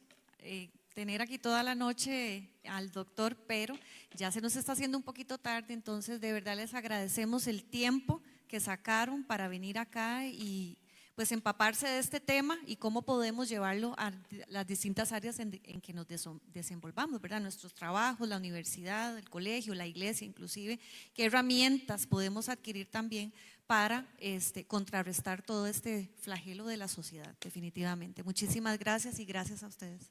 tener aquí toda la noche al doctor, pero ya se nos está haciendo un poquito tarde, entonces de verdad les agradecemos el tiempo que sacaron para venir acá y pues empaparse de este tema y cómo podemos llevarlo a las distintas áreas en que nos desenvolvamos, ¿verdad? Nuestros trabajos, la universidad, el colegio, la iglesia inclusive, qué herramientas podemos adquirir también para contrarrestar todo este flagelo de la sociedad, definitivamente. Muchísimas gracias y gracias a ustedes.